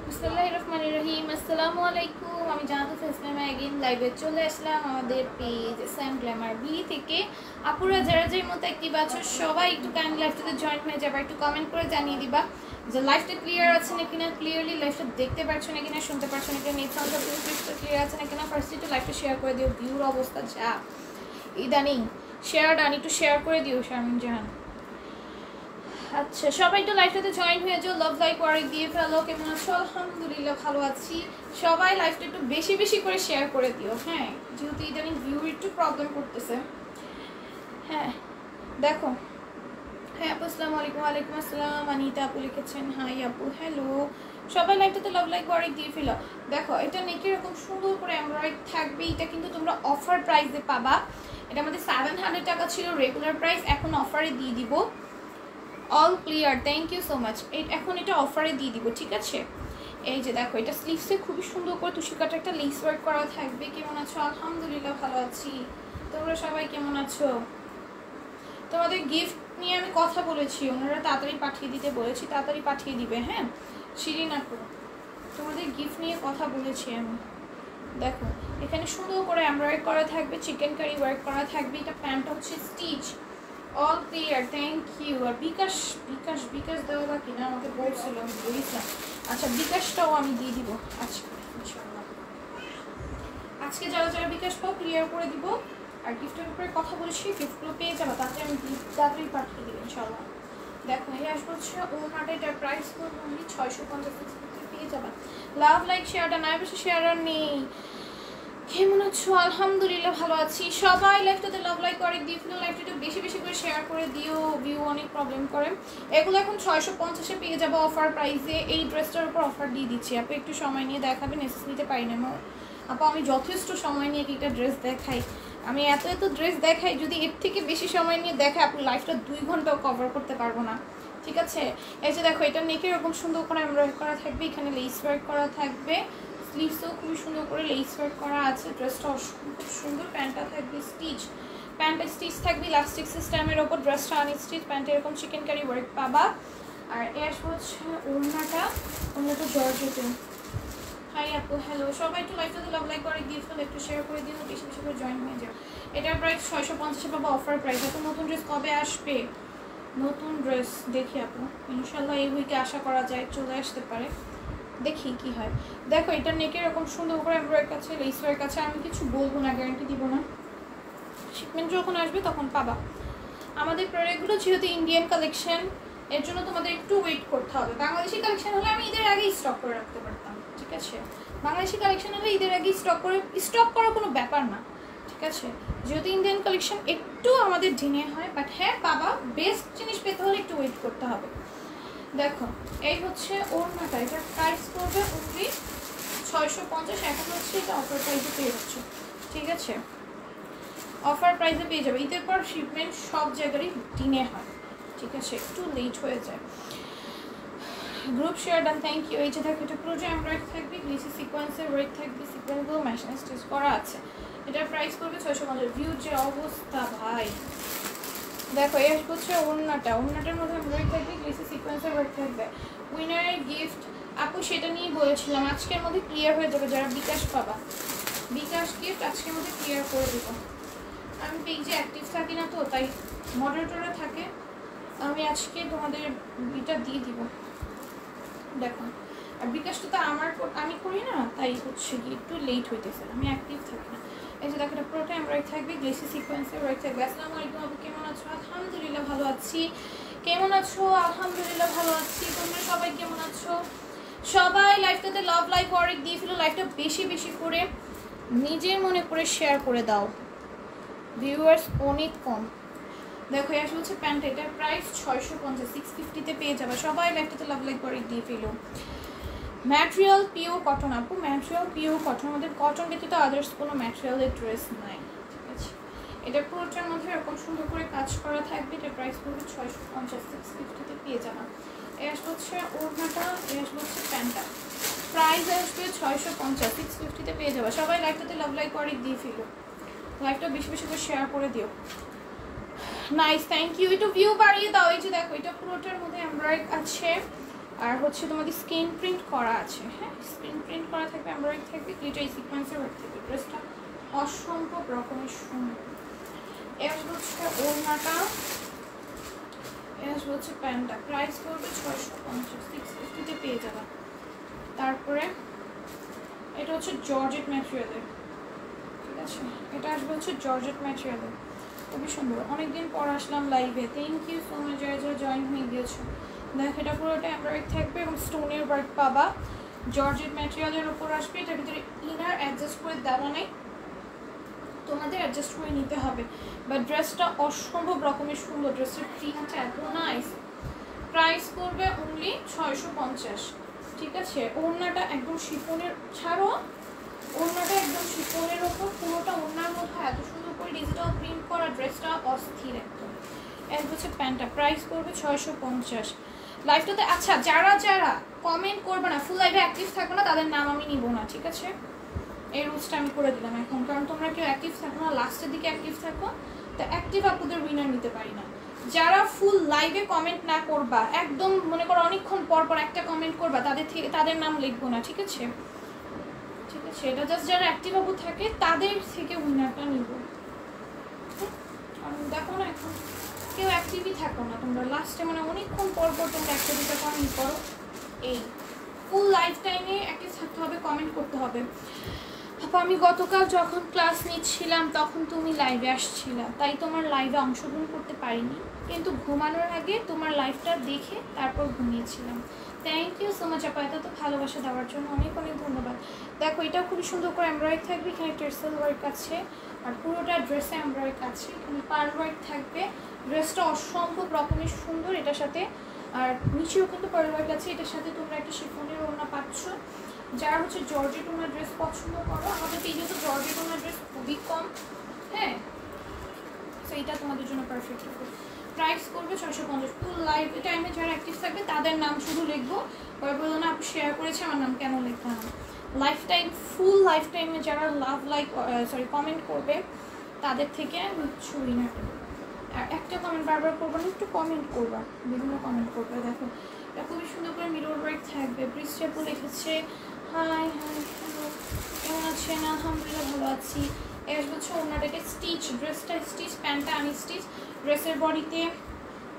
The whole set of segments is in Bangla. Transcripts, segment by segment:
বিসমিল্লাহিররহমানিররহিম। আসসালামু আলাইকুম। আমি জান্নাতুল ইসলাম এগেইন লাইভে চলে আসলাম আমাদের পেজ এসএম গ্ল্যামার বি থেকে। আপুরা যারা যেই মতো অ্যাক্টিভ আছো সবাই একটু কাইন্ডলি লাইভটাতে জয়েন হয়ে যাবে, একটু কমেন্ট করে জানিয়ে দিবা যে লাইভটা ক্লিয়ার আছে নাকি না, ক্লিয়ারলি লাইভটা দেখতে পারছো নাকি না, শুনতে পারছো নাকি না, নেট সাউন্ড ক্লিয়ার আছে নাকি না। ফার্স্ট একটু লাইভটা শেয়ার করে দিও। ভিউর অবস্থা যা ইদানিং, শেয়ার ডান, একটু শেয়ার করে দিও শারমিন জাহান। আচ্ছা, সবাই একটু লাইভটাতে জয়েন হয়ে যাও। লাভ লাইক ওয়ারেক দিয়ে ফেলো। কেমন আছো? আলহামদুলিল্লাহ ভালো আছি। সবাই লাইভটা একটু বেশি বেশি করে শেয়ার করে দিও। হ্যাঁ, যেহেতু ইদানিং ভিউ একটু প্রবলেম করতেছে। হ্যাঁ দেখো, হ্যাঁ আপু আসসালামু আলাইকুম। ওয়ালাইকুম আসসালাম। অনিতা আপু লিখেছেন হাই আপু, হ্যালো। সবাই লাইভটাতে লাভ লাইক ওয়ারেক দিয়ে ফেলো। দেখো, এটা নেকি এরকম সুন্দর করে এমব্রয়ডারি থাকবে। এটা কিন্তু তোমরা অফার প্রাইসে পাবা। এটা আমাদের 700 টাকা ছিল রেগুলার প্রাইস, এখন অফারে দিয়ে দিব। All clear, thank you so much. এখন এটা অফারে দিয়ে দিব, ঠিক আছে? এই যে দেখো, এটা স্লিভসে খুবই সুন্দর করে তুষিকাটা একটা লেস ওয়ার্ক করা থাকবে। কেমন আছো? আলহামদুলিল্লাহ ভালো আছি। তোমরা সবাই কেমন আছো? তোমাদের গিফট নিয়ে আমি কথা বলেছি, ওনারা তাড়াতাড়ি পাঠিয়ে দিতে বলেছি, তাড়াতাড়ি পাঠিয়ে দিবে। হ্যাঁ শিরিন আপু, তোমাদের গিফট নিয়ে কথা বলেছি আমি। দেখো, এখানে সুন্দর করে এমব্রয়ডারি করা থাকবে, চিকেন কারি ওয়ার্ক করা থাকবে। এটা প্যান্টটা হচ্ছে stitch. All clear, thank you. আর বিকাশ বিকাশ বিকাশ দেওয়া বাকি না, আমাকে বলছিল, আমি বলেছিলাম। আচ্ছা, বিকাশটাও আমি দিয়ে দিব আজকে ইনশাআল্লাহ। আজকে যারা যারা বিকাশ পাও ক্লিয়ার করে দিব। আর গিফটের উপরে কথা বলেছি, গিফটগুলো পেয়ে যাবো, তাতে আমি তাড়াতাড়ি পাঠিয়ে দেবো ইনশাআল্লাহ। দেখো, এই আসবো হচ্ছে ওনাটা, এটার প্রাইস করবো আমি 650 পেয়ে যাবা। লাভ লাইক শেয়ারটা নাই, বেশি শেয়ার আর নেই। কেমন আছো? আলহামদুলিল্লাহ ভালো আছি। সবাই লাইভটাতে লাভ লাইক করে দিয়ে ফেলো। লাইভটা একটু বেশি বেশি করে শেয়ার করে দিও, ভিউ অনেক প্রবলেম করে। এগুলো এখন 650-এ পেয়ে যাবো অফার প্রাইসে। এই ড্রেসটার উপর অফার দিয়ে দিচ্ছি। আপু একটু সময় নিয়ে দেখাবেন, এসএস নিতে পারি না আপু। আমি যথেষ্ট সময় নিয়ে একটা ড্রেস দেখাই, আমি এত এত ড্রেস দেখাই, যদি এর থেকে বেশি সময় নিয়ে দেখাই আপু লাইফটা 2 ঘন্টাও কভার করতে পারবো না, ঠিক আছে? এই যে দেখো, এটা নেকে এরকম সুন্দর করে এমব্রয়ডারি করা থাকবে, এখানে লেস ওয়ার্ক করা থাকবে। স্লিভসও খুবই সুন্দর করে লেস ওয়ার্ক করা আছে। ড্রেসটা খুব সুন্দর। প্যান্টটা থাকবে স্টিচ, প্যান্টটা স্টিচ থাকবে ইলাস্টিক সিস্টেমের ওপর। ড্রেসটা আনস্টিচ, প্যান্টে এরকম চিকেন কারি ওয়ার্ক পাবা। আর এর হচ্ছে ওড়নাটা জর্জেটের। হাই আপু, হ্যালো। সবাই একটু লাইভটাতে লাভ লাইক করে দিয়ে ফেলো, একটু শেয়ার করে দিও, বেশি বেশি করে জয়েন হয়ে যাও। এটার প্রাইস 650 পাবো অফার প্রাইস। এখন নতুন ড্রেস কবে আসবে? নতুন ড্রেস দেখি আপু, ইনশাল্লাহ এই উইকে আশা করা যায় চলে আসতে পারে, দেখি কি হয়। দেখো, এটা নেকে এরকম সুন্দর করে এমব্রয়ডারি কাছে, লেস ওয়ার্ক কাছে। আমি কিছু বলবো না, গ্যারান্টি দিব না। শিপমেন্ট যখন আসবে তখন পাবা। আমাদের প্রোডাক্টগুলো যেহেতু ইন্ডিয়ান কালেকশন, এর জন্য তোমাদের একটু ওয়েট করতে হবে। বাংলাদেশি কালেকশন হলে আমি ঈদের আগেই স্টক করে রাখতে পারতাম, ঠিক আছে? বাংলাদেশি কালেকশন হলে ঈদের আগেই স্টক করার কোনো ব্যাপার না, ঠিক আছে? যেহেতু ইন্ডিয়ান কালেকশন একটু আমাদের ডিনে হয়, বাট হ্যাঁ বাবা, বেস্ট জিনিস পেতে হলে একটু ওয়েট করতে হবে। দেখো, এই হচ্ছে ওড়নাটা, এটার প্রাইস করবে অনলি 650। এখন হচ্ছে এটা অফার প্রাইসে পেয়ে যাচ্ছে, ঠিক আছে? অফার প্রাইসে পেয়ে যাবে। ঈদের পর শিপমেন্ট সব জায়গারই দিনে হয়, ঠিক আছে? একটু লেট হয়ে যায়। Group share done, thank you. এই যে দেখো, এটা পুরো যে এমব্রয়ডারি থাকবে, গ্লিসি সিকোয়েন্সের ওয়ার্ক থাকবে, সিকোয়েন্সগুলো মেশিন স্টিচ করা আছে। এটার প্রাইস করবে 650। ভিউ যে অবস্থা ভাই, দেখো এই হচ্ছে ওড়নাটা, ওড়নাটার মধ্যে এমব্রয়ডারি থাকবে, গ্লিসি সিকোয়েন্সের ওয়ার্ক থাকবে। উইনারের গিফট আপু সেটা নিয়েই বলেছিলাম, আজকের মধ্যে ক্লিয়ার হয়ে যাবে। যারা বিকাশ পাবা, বিকাশ গিফট আজকের মধ্যে ক্লিয়ার করে দেবো। আমি পেজে অ্যাক্টিভ থাকি না তো, তাই মডারেটররা থাকে। আমি আজকে তোমাদের এটা দিয়ে দিব। দেখো, আর বিকাশটা তো আমি করি না, তাই হচ্ছে কি একটু লেট হইতেছে, আমি অ্যাক্টিভ থাকি না। এই যে দেখো, এটা পুরোটা এমব্রয়ডারি থাকবে, গ্লেসি সিকোয়েন্সের ওয়ার্ক থাকবে। আসসালামু আলাইকুম আপু, কেমন আছো? আলহামদুলিল্লাহ ভালো আছি। কেমন আছো? আলহামদুলিল্লাহ ভালো আছি। তোমরা সবাই কেমন আছো? সবাই লাইভটাতে লাভ লাইক ওয়ারেক দিয়ে ফেলো। লাইভটা বেশি বেশি করে নিজের মনে করে শেয়ার করে দাও, ভিউয়ার্স অনেক কম। দেখো, এই আসলে হচ্ছে প্যান্ট, এটার প্রাইস 650, 650-তে পেয়ে যাবে। সবাই লাইভটাতে লাভ লাইক করে দিয়ে ফেলো। ম্যাটেরিয়াল পিওর কটন আপু, ম্যাটেরিয়াল পিওর কটন। আমাদের কটন ব্যতীত আদার্স কোনো ম্যাটেরিয়ালের ড্রেস নাই, ঠিক আছে? এটা পুরোটার মধ্যে এরকম সুন্দর করে কাজ করা থাকবে। এটার প্রাইস পড়বে 650, 650-তে পেয়ে যাবে। এই আসলে হচ্ছে ওড়নাটা, এই আসলে হচ্ছে প্যান্টটা, প্রাইস আসবে 650, 650-তে পেয়ে যাবে। সবাই লাইভটাতে লাভ লাইক করে দিয়ে ফেলো। লাইভটা বেশি বেশি করে শেয়ার করে দিও। Nice, thank you. একটু ভিউ বাড়িয়ে দাও। এই যে দেখো, এটা পুরোটার মধ্যে এমব্রয়ডারি আছে, আর হচ্ছে তোমাদের স্ক্রিন প্রিন্ট করা আছে, হ্যাঁ স্ক্রিন প্রিন্ট করা থাকবে, এমব্রয়ডারি থাকবে, গ্লিটার সিকোয়েন্সের ওয়ার্ক থাকবে। ড্রেসটা অসম্ভব রকমের সুন্দর। এর হচ্ছে ওড়নাটা, এর হচ্ছে প্যান্টটা। প্রাইস করবে 650, 650-তে পেয়ে যাবে। তারপরে এটা হচ্ছে জর্জেট ম্যাটেরিয়ালের, ঠিক আছে, এটা আসবে হচ্ছে জর্জেট ম্যাটেরিয়ালের, খুবই সুন্দর। অনেকদিন পর আসলাম লাইভে, থ্যাংক ইউ সো মাচ যারা যারা জয়েন হয়ে গিয়েছো। দেখ এটা পুরোটা এমব্রয়ডারি থাকবে এবং স্টোনের ওয়ার্ক পাবা, জর্জেট ম্যাটেরিয়ালের উপর আসবে। এটার ভিতরে ইনার অ্যাডজাস্ট করে দেওয়া নেই, তোমাদের অ্যাডজাস্ট করে নিতে হবে। বাট ড্রেসটা অসম্ভব রকমের সুন্দর, ড্রেসের প্রিন্টটা এত নাইস। প্রাইস করবে অনলি 650, ঠিক আছে। ওড়নাটা একদম শিফনের, ছাড়ো ওড়নাটা একদম শিফনের ওপর, পুরোটা ওড়নার মধ্যে এত সুন্দর করে ডিজিটাল প্রিন্ট করা, ড্রেসটা অস্থির একদম। এর হচ্ছে প্যান্টটা, প্রাইস করবে 650 লাইভটাতে। আচ্ছা যারা যারা কমেন্ট করবে না, ফুল লাইভে অ্যাক্টিভ থাকবে না, তাদের নাম আমি নিব না, ঠিক আছে। এই রুলসটা আমি করে দিলাম এখন, কারণ তোমরা কেউ অ্যাক্টিভ থাকো না, লাস্টের দিকে অ্যাক্টিভ থাকো, তো অ্যাক্টিভ আপুদের উইনার নিতে পারি না। যারা ফুল লাইভে কমেন্ট না করবা, একদম মনে করো অনেকক্ষণ পর পর একটা কমেন্ট করবা, তাদের নাম লিখবো না, ঠিক আছে, ঠিক আছে। এটা জাস্ট যারা অ্যাক্টিভ আপু থাকে তাদের থেকে উইনারটা নিব। কারণ দেখো না এখন কেউ অ্যাক্টিভই থাকো না তোমরা, লাস্টে মানে অনেকক্ষণ পর পর তোমরা একটা দুটো কমেন্ট করো। এই ফুল লাইফ টাইমে অ্যাক্টিভ থাকতে হবে, কমেন্ট করতে হবে। আপা আমি গতকাল যখন ক্লাস নিচ্ছিলাম তখন তুমি লাইভে আসছিলা, তাই তোমার লাইভে অংশগ্রহণ করতে পারিনি, কিন্তু ঘুমানোর আগে তোমার লাইভটা দেখে তারপর ঘুমিয়েছিলাম। থ্যাংক ইউ সো মাচ আপা, এটা তো ভালোবাসা দেওয়ার জন্য অনেক অনেক ধন্যবাদ। দেখো এটা খুবই সুন্দর করে এমব্রয়ডারি থাকবে, এখানে টেক্সটাইল ওয়ার্ক আছে, আর পুরোটা ড্রেসে এমব্রয়ডারি আছে, এখানে পার্ল ওয়ার্ক থাকবে। ড্রেসটা অসম্ভব রকমের সুন্দর, এটার সাথে আর নিচেও কিন্তু পার্ল ওয়ার্ক আছে। এটার সাথে তোমরা একটা শিফনের ওড়না পাচ্ছ। যারা হচ্ছে জর্জেট ওনার ড্রেস পছন্দ করো, আমাদের পেজে তো জর্জেট ওনার ড্রেস খুবই কম, হ্যাঁ, তো এটা তোমাদের জন্য পারফেক্ট হবে। প্রাইস করবে 650। ফুল লাইভ টাইমে যারা অ্যাক্টিভ থাকবে তাদের নাম শুধু লিখবো, পরে বলবো না আপনি শেয়ার করেছে আমার নাম কেন লিখতে হবে। লাইফ টাইম, ফুল লাইফ টাইমে যারা কমেন্ট করবে তাদের থেকে ছবি না, আর একটা কমেন্ট বারবার করবো না, একটু কমেন্ট করবা, বিভিন্ন কমেন্ট করবে। দেখো এটা খুবই সুন্দর করে মিরর ওয়ার্ক থাকবে। প্রিন্সিপাল লিখেছে হাই হাই হ্যালো, কেমন আছেন? আলহামদুলিল্লাহ ভালো আছি। এর হচ্ছে ওনাটাকে স্টিচ, ড্রেসটা স্টিচ, প্যান্টটা আনস্টিচ। ড্রেসের বডিতে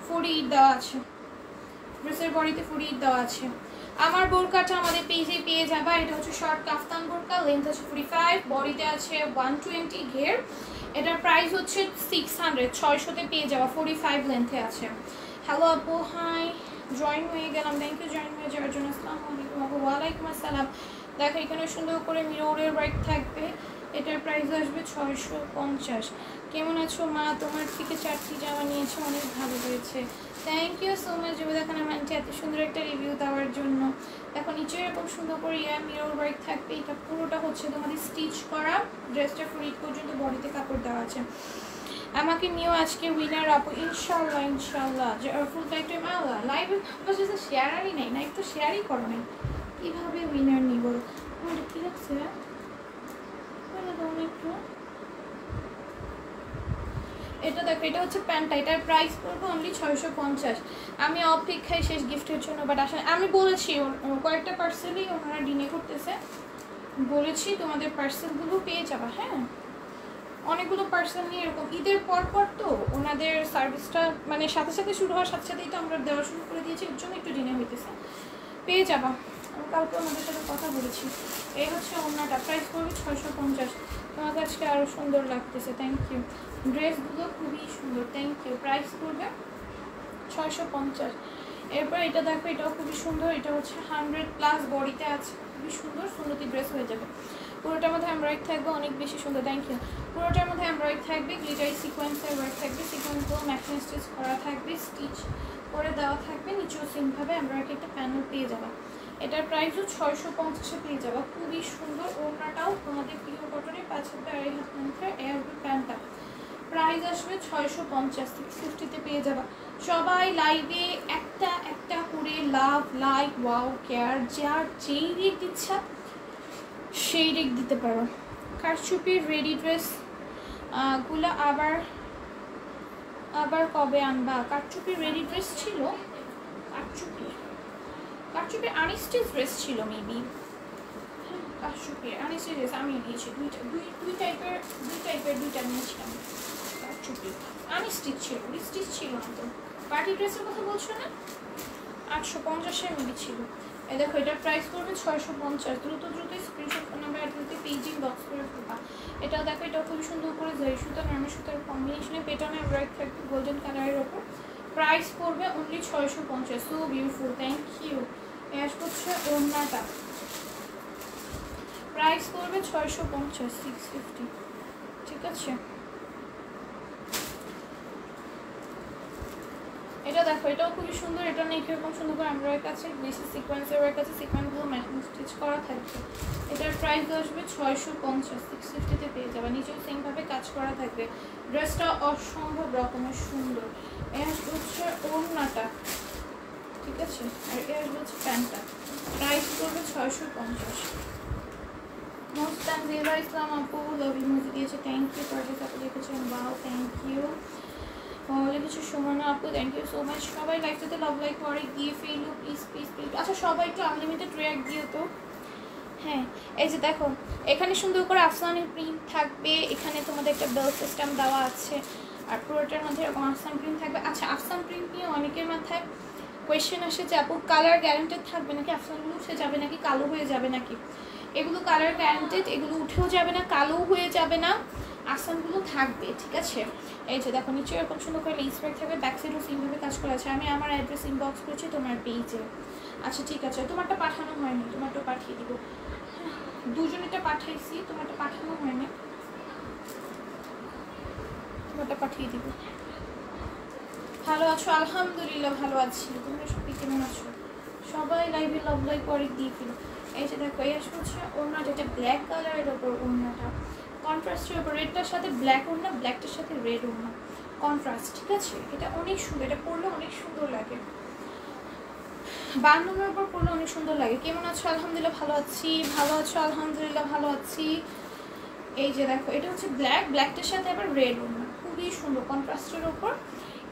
48 দেওয়া আছে, ড্রেসের বডিতে 48 দেওয়া আছে। আমার বোরকাটা আমাদের পেজে পেয়ে যাবা, এটা হচ্ছে শর্ট কাফতান বোরকা, লেন্থ হচ্ছে 45, বডিতে আছে 120 ঘের। এটার প্রাইস হচ্ছে 600, 600-তে পেয়ে যাওয়া, 45 লেন্থে আছে। হ্যালো আপু, হাই, জয়েন হয়ে গেলাম, থ্যাংক ইউ জয়েন হয়ে যাওয়ার জন্য। আসসালামু আলাইকুম আপু। ওয়ালাইকুম আসসালাম। দেখো এখানে সুন্দর করে মিররের ওয়ার্ক থাকবে, এটার প্রাইস আসবে 650। কেমন আছো মা? তোমার থেকে 4টি জামা নিয়েছে, অনেক ভালো হয়েছে, থ্যাংক ইউ সো মাচ। যদি দেখেন আমার আন্টি এত সুন্দর একটা রিভিউ দেওয়ার জন্য। দেখো নিচে এরকম সুন্দর করে মিরর ওয়ার্ক থাকবে, এটা পুরোটা হচ্ছে তোমাদের স্টিচ করা, ড্রেসটা ফ্রিট পর্যন্ত বডিতে কাপড় দেওয়া আছে। আমাকে নিয়েও আজকে উইনার আপু, ইনশাল্লাহ ইনশাল্লাহ। ফুল টাইম আল্লাহ লাইভে শেয়ারই নেই, লাইভ তো শেয়ারই করো নাই, কীভাবে উইনার নিব? আমার কী লাগছে একটু, এটা দেখো এটা হচ্ছে প্যান্টটা, এটার প্রাইস পড়বে অনলি 650। আমি অপেক্ষায় শেষ গিফটের জন্য, বাট আসলে আমি বলেছি কয়েকটা পার্সেলই ওনারা ডিনে করতেছে, বলেছি তোমাদের পার্সেলগুলো পেয়ে যাবা, হ্যাঁ অনেকগুলো পার্সেল নিয়ে এরকম ঈদের পর পর তো ওনাদের সার্ভিসটা মানে সাথে সাথে শুরু হওয়ার সাথে সাথেই তো আমরা দেওয়া শুরু করে দিয়েছি, এর জন্য একটু ডিনে হইতেছে, পেয়ে যাবা। আমি কালকে ওনাদের সাথে কথা বলেছি। এই হচ্ছে ওনাটা, প্রাইস করবে 650। তোমাকে আজকে আরও সুন্দর লাগতেছে, থ্যাংক ইউ। ড্রেসগুলো খুবই সুন্দর, থ্যাংক ইউ। প্রাইস করবে 650। এরপর এটা দেখো, এটাও খুবই সুন্দর, এটা হচ্ছে 100+ বডিতে আছে, খুবই সুন্দর, সুন্দরী ড্রেস হয়ে যাবে। পুরোটার মধ্যে এমব্রয়ডারি থাকবে, অনেক বেশি সুন্দর, থ্যাংক ইউ। পুরোটার মধ্যে এমব্রয়ডারি থাকবে, গ্লিটারি সিকোয়েন্সের ওয়ার্ক থাকবে, সিকোয়েন্সগুলো ম্যাচিং স্টিচ করা থাকবে, স্টিচ করে দেওয়া থাকবে, নিচেও সেমভাবে এমব্রয়ডারি একটা প্যানেল পেয়ে যাবে। এটার প্রাইসও 650-এ পেয়ে যাবে, খুবই সুন্দর। ওড়নাটাও তোমাদের পিওর কটনের 5 হাত 2.5 হাত লেন্থের এয়ারব্রিড প্যান্টটা, প্রাইস আসবে 650, 650-তে পেয়ে যাবা। সবাই লাইভে একটা একটা করে লাভ, লাইক, ওয়াও, কেয়ার, যার যেই রেট ইচ্ছা সেই রেট দিতে পারো। কারচুপির রেডি ড্রেস গুলো আবার কবে আনবা? কারচুপির রেডি ড্রেস ছিল, কারচুপির আনস্টিচ ড্রেস ছিল মেবি, কারচুপির আনস্টিচ ড্রেস আমি নিয়েছি দুই টাইপের দুইটা নিয়েছিলাম। কারচুপি আনস্টিচ ছিল, স্টিচ ছিল না তো। পার্টি ড্রেসের কথা বলছো না? 850 মেবি ছিল। এই দেখো এটার প্রাইস পড়বে 650। দ্রুত স্ক্রিনশট নাম্বার অ্যাড্রেসে পেজিং বক্স করে ফেলবা। এটাও দেখো, এটাও খুবই সুন্দর করে জারি সুতা নরমাল সুতার কম্বিনেশনে পেটানো এমব্রয়ডারি থাকবে গোল্ডেন কালারের ওপর। প্রাইস পড়বে only 650। So beautiful, thank you. এর হচ্ছে ওড়নাটা, প্রাইস পড়বে 650, 650, ঠিক আছে। এটা দেখো, এটাও খুবই সুন্দর। এটা নেই কিরকম সুন্দর করে এমব্রয়ডারি কাছে বেশি সিকোয়েন্সের ওয়ার্ক আছে, সিকোয়েন্সগুলো ম্যাচিং স্টিচ করা থাকবে। এটার প্রাইস আসবে 650, 650-তে পেয়ে যাবে। নিচেও সেমভাবে কাজ করা থাকবে। ড্রেসটা অসম্ভব রকমের সুন্দর। এর হচ্ছে ওড়নাটা, ঠিক আছে, আর এর হচ্ছে প্যান্টটা। প্রাইস করবে 650। মোস্তান জেলা ইসলাম আপু লাভ ইমোজি দিয়েছে, থ্যাংক ইউ। পারভেজ আপু লিখেছেন ওয়াও, থ্যাংক ইউ। লিখেছে সুমনা আপু, থ্যাংক ইউ সো মাচ। সবাই লাইভটাতে লাভ লাইক করে গিয়ে ফেলো প্লিজ প্লিজ প্লিজ। আচ্ছা সবাই একটু আনলিমিটেড রিয়াক্ট দিও তো। হ্যাঁ এই যে দেখো, এখানে সুন্দর করে আফসানের প্রিন্ট থাকবে, এখানে তোমাদের একটা বেল সিস্টেম দেওয়া আছে, আর পুরোটার মধ্যে এরকম আফসান প্রিন্ট থাকবে। আচ্ছা আফসান প্রিন্ট নিয়ে অনেকের মাথায় কোয়েশ্চেন আসে যে আপু কালার গ্যারান্টেড থাকবে নাকি, আফসানগুলো উঠে যাবে নাকি, কালো হয়ে যাবে নাকি? এগুলো কালার গ্যারান্টেড, এগুলো উঠেও যাবে না, কালোও হয়ে যাবে না, আফসানগুলো থাকবে, ঠিক আছে। এই যে দেখো নিচে এরকম সুন্দর করে লেস ওয়ার্ক থাকবে, ব্যাক সাইডও সেমভাবে কাজ করা আছে। আমি আমার অ্যাড্রেস ইনবক্স করেছি তোমার পেজে। আচ্ছা ঠিক আছে, তোমারটা পাঠানো হয়নি, তোমারটা পাঠিয়ে দিব। দুজনেরটা পাঠাইছি, তোমারটা পাঠানো হয়নি, তোমারটা পাঠিয়ে দিব। ভালো আছো? আলহামদুলিল্লাহ ভালো আছি। তোমরা সবাই কেমন আছো? সবাই লাইভে লাভ লাইক করে দিয়ে ফেলো। এই যে দেখো, এই হচ্ছে ওড়নাটা, এটা ব্ল্যাক কালারের ওপর ওড়নাটা, কন্ট্রাস্টের ওপর রেডটার সাথে ব্ল্যাক ওড়না, ব্ল্যাকটার সাথে রেড ওড়না, কন্ট্রাস্ট, ঠিক আছে। এটা অনেক সুন্দর, এটা পরলে অনেক সুন্দর লাগে, বান্ধবের ওপর পরলে অনেক সুন্দর লাগে। কেমন আছো? আলহামদুলিল্লাহ ভালো আছি। ভালো আছো? আলহামদুলিল্লাহ ভালো আছি। এই যে দেখো, এটা হচ্ছে ব্ল্যাক, ব্ল্যাকটার সাথে আবার রেড ওড়না, খুবই সুন্দর কন্ট্রাস্টের ওপর।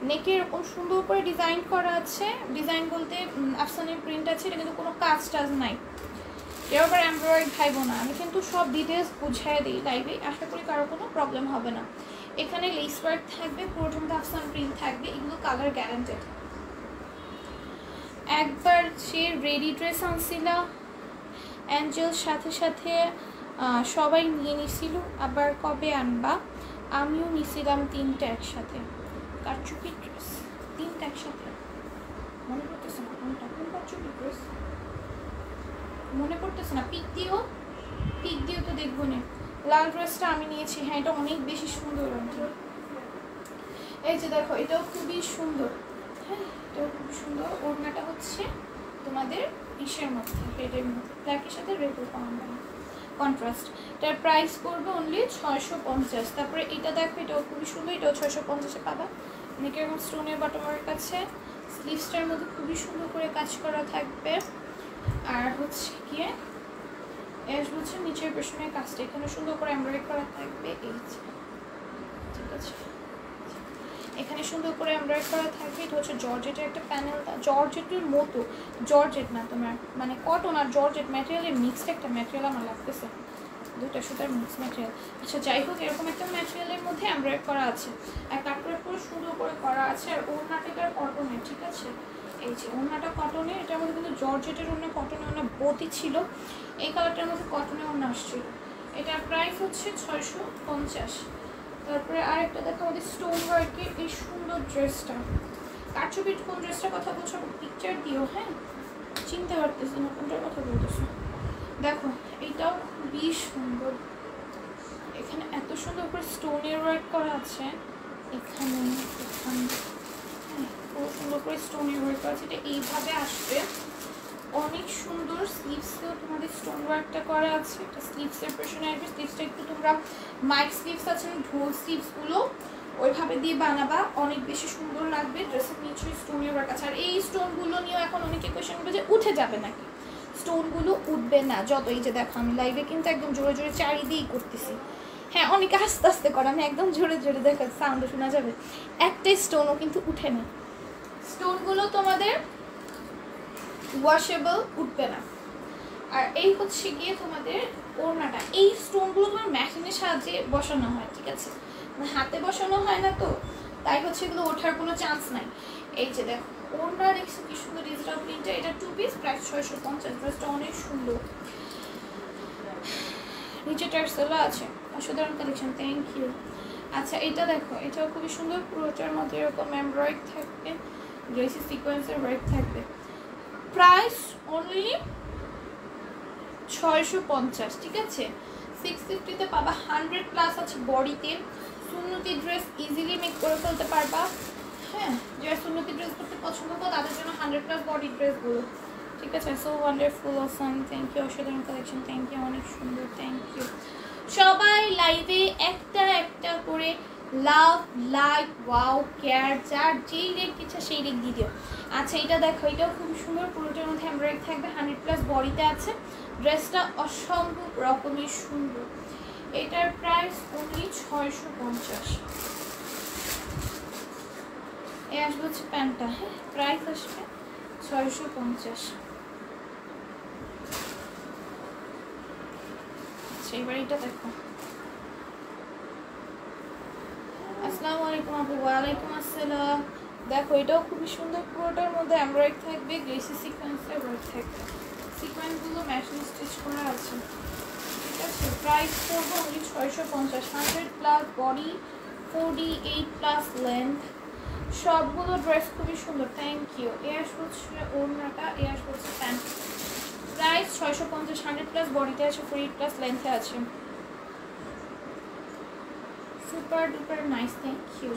নেকে এরকম সুন্দর করে ডিজাইন করা আছে, ডিজাইন বলতে আফসানের প্রিন্ট আছে, এটা কিন্তু কোনো কাজ টাজ নাই, কেউ আবার এমব্রয়ডারি খাইবো না। আমি কিন্তু সব ডিটেলস বুঝিয়ে দিই লাইভে, আশা করি কারো কোনো প্রবলেম হবে না। এখানে লেস ওয়ার্ক থাকবে, পুরোটা আফসান প্রিন্ট থাকবে, এগুলো কালার গ্যারান্টেড। একবার যে রেডি ড্রেস আনছিল অ্যাঞ্জেল, সাথে সাথে সবাই নিয়ে নিছিল, আবার কবে আনবা? আমিও নিছিলাম 3টা একসাথে, কারচুপি ড্রেস 3টা একসাথে, মনে পড়তেছে না কোনটা কোন কারচুপি ড্রেস, মনে পড়তেছে না। পিক দিও তো দেখবো না। লাল ড্রেসটা আমি নিয়েছি, হ্যাঁ এটা অনেক বেশি সুন্দর। এই যে দেখো, এটাও খুবই সুন্দর, হ্যাঁ এটাও খুব সুন্দর। ওড়নাটা হচ্ছে তোমাদের ইসের মধ্যে, রেডের মধ্যে, ব্ল্যাকের সাথে রেড কন্ট্রাস্ট। এটার প্রাইস পড়বে অনলি 650। তারপরে এটা দেখো, এটাও খুবই সুন্দর, এটাও 650-এ পাবা। অনেক এরকম স্টোনের বটমের কাছে, স্লিভসটার মধ্যে খুবই সুন্দর করে কাজ করা থাকবে। আর হচ্ছে গিয়ে এস হচ্ছে নিচের পেছনের কাজটা, এখানে সুন্দর করে এমব্রয়ডারি করা থাকবে, এই ঠিক আছে, এখানে সুন্দর করে এমব্রয়ডারি করা থাকবে। এটা হচ্ছে জর্জেটের একটা প্যানেল, জর্জেটের মতো, জর্জেট না তোমার মানে কটন আর জর্জেট ম্যাটেরিয়ালের মিক্সড একটা ম্যাটেরিয়াল আমার লাগতেছে, দুটা সুতার মিক্স ম্যাটেরিয়াল। আচ্ছা যাই হোক, এরকম একটা ম্যাটেরিয়ালের মধ্যে এমব্রয়ডারি করা আছে, আর কাপড়ের পুরো সুন্দর করে করা আছে। আর ওড়নাটা কটনের, ঠিক আছে, এই যে ওড়নাটা কটনের, এটার মধ্যে কিন্তু জর্জেটের ওড়না, কটনের ওড়না বোতই ছিল, এই কালারটার মধ্যে কটনের ওড়না আসছিল। এটার প্রাইস হচ্ছে 650। তারপরে আরেকটা দেখো, আমাদের স্টোন ওয়ার্কের এই সুন্দর ড্রেসটা, কারচুপির কোন ড্রেসটার কথা বলছো পিকচার দিও, হ্যাঁ চিনতে পারতেছি না কোনটার কথা বলতেছো। দেখো এইটাও খুবই সুন্দর, এখানে এত সুন্দর করে স্টোনের ওয়ার্ক করা আছে, এখানে এখানে হ্যাঁ খুব সুন্দর করে স্টোনের ওয়ার্ক করা আছে। এটা এইভাবে আসবে, অনেক সুন্দর। স্লিভসেও তোমাদের স্টোন ওয়ার্কটা করা আছে, এটা স্লিভসের পেছনে আসবে। স্লিভসটা একটু তোমরা মাইক স্লিভস আছে না, ঢোল স্লিভসগুলো ওইভাবে দিয়ে বানাবা, অনেক বেশি সুন্দর লাগবে। ড্রেসের নিচে স্টোনের ওয়ার্ক আছে। আর এই স্টোনগুলো নিয়েও এখন অনেকে কোয়েশ্চেন করবে যে উঠে যাবে নাকি, স্টোনগুলো উঠবে না যত, এই যে দেখো আমি লাইভে কিন্তু একদম জোরে জোরে চারিদিকেই করতেছি, হ্যাঁ অনেকে আস্তে আস্তে করে, আমি একদম জোরে জোরে দেখো সাউন্ডও শোনা যাবে, একটা স্টোনও কিন্তু উঠে না। স্টোনগুলো তোমাদের ওয়াশেবল, উঠবে না। আর এই হচ্ছে গিয়ে তোমাদের ওড়নাটা। এই স্টোনগুলো তোমার মেশিনের সাহায্যে বসানো হয়, ঠিক আছে, মানে হাতে বসানো হয় না, তো তাই হচ্ছে এগুলো ওঠার কোনো চান্স নাই। এই যে দেখো ওড়না, দেখছো কি সুন্দর ডিজিটাল প্রিন্টটা। এটা 2 পিস, প্রাইস 650। ড্রেসটা অনেক সুন্দর, নিচে টার্সেলও আছে, অসাধারণ কালেকশন। Thank you. আচ্ছা এটা দেখো, এটাও খুবই সুন্দর, পুরোটার মধ্যে এরকম এমব্রয়েড থাকবে, গ্লেসি সিকোয়েন্সের ওয়ার্ক থাকবে। প্রাইস অনলি 650, ঠিক আছে। 650-তে পাবা। 100+ আছে বডিতে। সুন্নতি ড্রেস ইজিলি মেক করে ফেলতে পারবা। হ্যাঁ, যারা সুন্নতি ড্রেস করতে পছন্দ করো তাদের জন্য 100+ বডি ড্রেসগুলো, ঠিক আছে। So wonderful, awesome, thank you, অসাধারণ কালেকশন, থ্যাংক ইউ, অনেক সুন্দর, থ্যাংক ইউ। সবাই লাইভে একটা একটা করে লাভ, লাইক, ওয়াও, কেয়ার, যার যেই রেক ইচ্ছা সেই রেক দিয়ে দিও। আচ্ছা এটা দেখো, এটাও খুব সুন্দর, পুরোটার মধ্যে এমব্রয়েড থাকবে, 100+ বডিতে আছে। ড্রেসটা অসম্ভব রকমের সুন্দর। এটার প্রাইস অনলি 650। এ আসবে হচ্ছে প্যান্টটা, হ্যাঁ, প্রাইস আসবে 650। আচ্ছা এবার এটা দেখো। আসসালামু আলাইকুম আপু। ওয়ালাইকুম আসসালাম। দেখো এটাও খুবই সুন্দর, পুরোটার মধ্যে এমব্রয়েড থাকবে, গ্লেসি সিকোয়েন্সের ওয়ার্ক থাকবে, সিকোয়েন্সগুলো মেশিন স্টিচ করা আছে, ঠিক আছে। প্রাইস পড়বে অনলি 650। 100+ বডি, 48+ লেন্থ, সবগুলো ড্রেস খুবই সুন্দর। Thank you. এ আসবে হচ্ছে ওড়নাটা, এ আসবে হচ্ছে প্যান্ট। প্রাইস 650। 100+ বডিতে আছে, 48+ লেন্থে আছে। Super duper nice, thank you.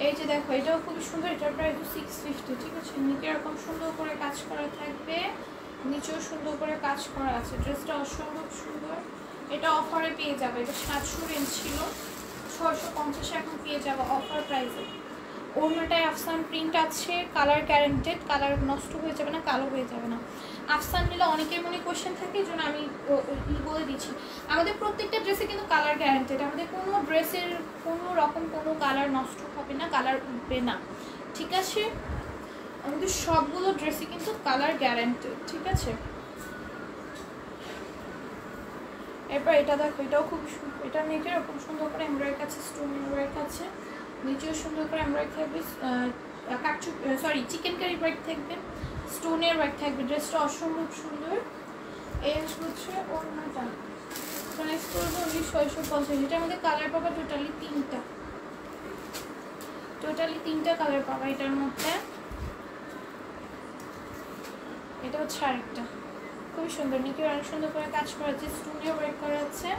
এই যে দেখো, এটাও খুবই সুন্দর, এটার প্রাইস 650, ঠিক আছে। নিচে এরকম সুন্দর করে কাজ করা থাকবে, নিচেও সুন্দর করে কাজ করা আছে। ড্রেসটা অসম্ভব সুন্দর। এটা অফারে পেয়ে যাবে, এটা 700 রেঞ্জ ছিল, 650 এখন পেয়ে যাবে অফার প্রাইসে। ওড়নাটায় আফসান প্রিন্ট আছে, কালার গ্যারান্টেড, কালার নষ্ট হয়ে যাবে না, কালো হয়ে যাবে না। আফসান নিলে অনেকের মনে কোয়েশ্চেন থাকে, এই জন্য আমি বলে দিচ্ছি, আমাদের প্রত্যেকটা ড্রেসে কিন্তু কালার গ্যারান্টেড। আমাদের কোনো ড্রেসের কোনো রকম কোনো কালার নষ্ট হবে না, কালার উঠবে না, ঠিক আছে। আমাদের সবগুলো ড্রেসে কিন্তু কালার গ্যারান্টেড, ঠিক আছে। এরপর এটা দেখো, এটাও খুব সুন্দর। এটা নিচে এরকম সুন্দর করে এমব্রয়েড আছে, স্টোন ওয়ার্ক আছে, নিচেও সুন্দর করে এমব্রয়েড থাকবে, চিকেন কারি ওয়ার্ক থাকবে, স্টোনের ওয়ার্ক থাকবে। ড্রেসটা অসম্ভব সুন্দর। এই হচ্ছে ওড়নাটা, প্রাইস করবো অনলি 650। এটার মধ্যে কালার পাবা টোটালি 3টা কালার পাবা এটার মধ্যে। এটা হচ্ছে আরেকটা, খুবই সুন্দর, নিচে অনেক সুন্দর করে কাজ করা আছে, স্টোনের ওয়ার্ক করা আছে,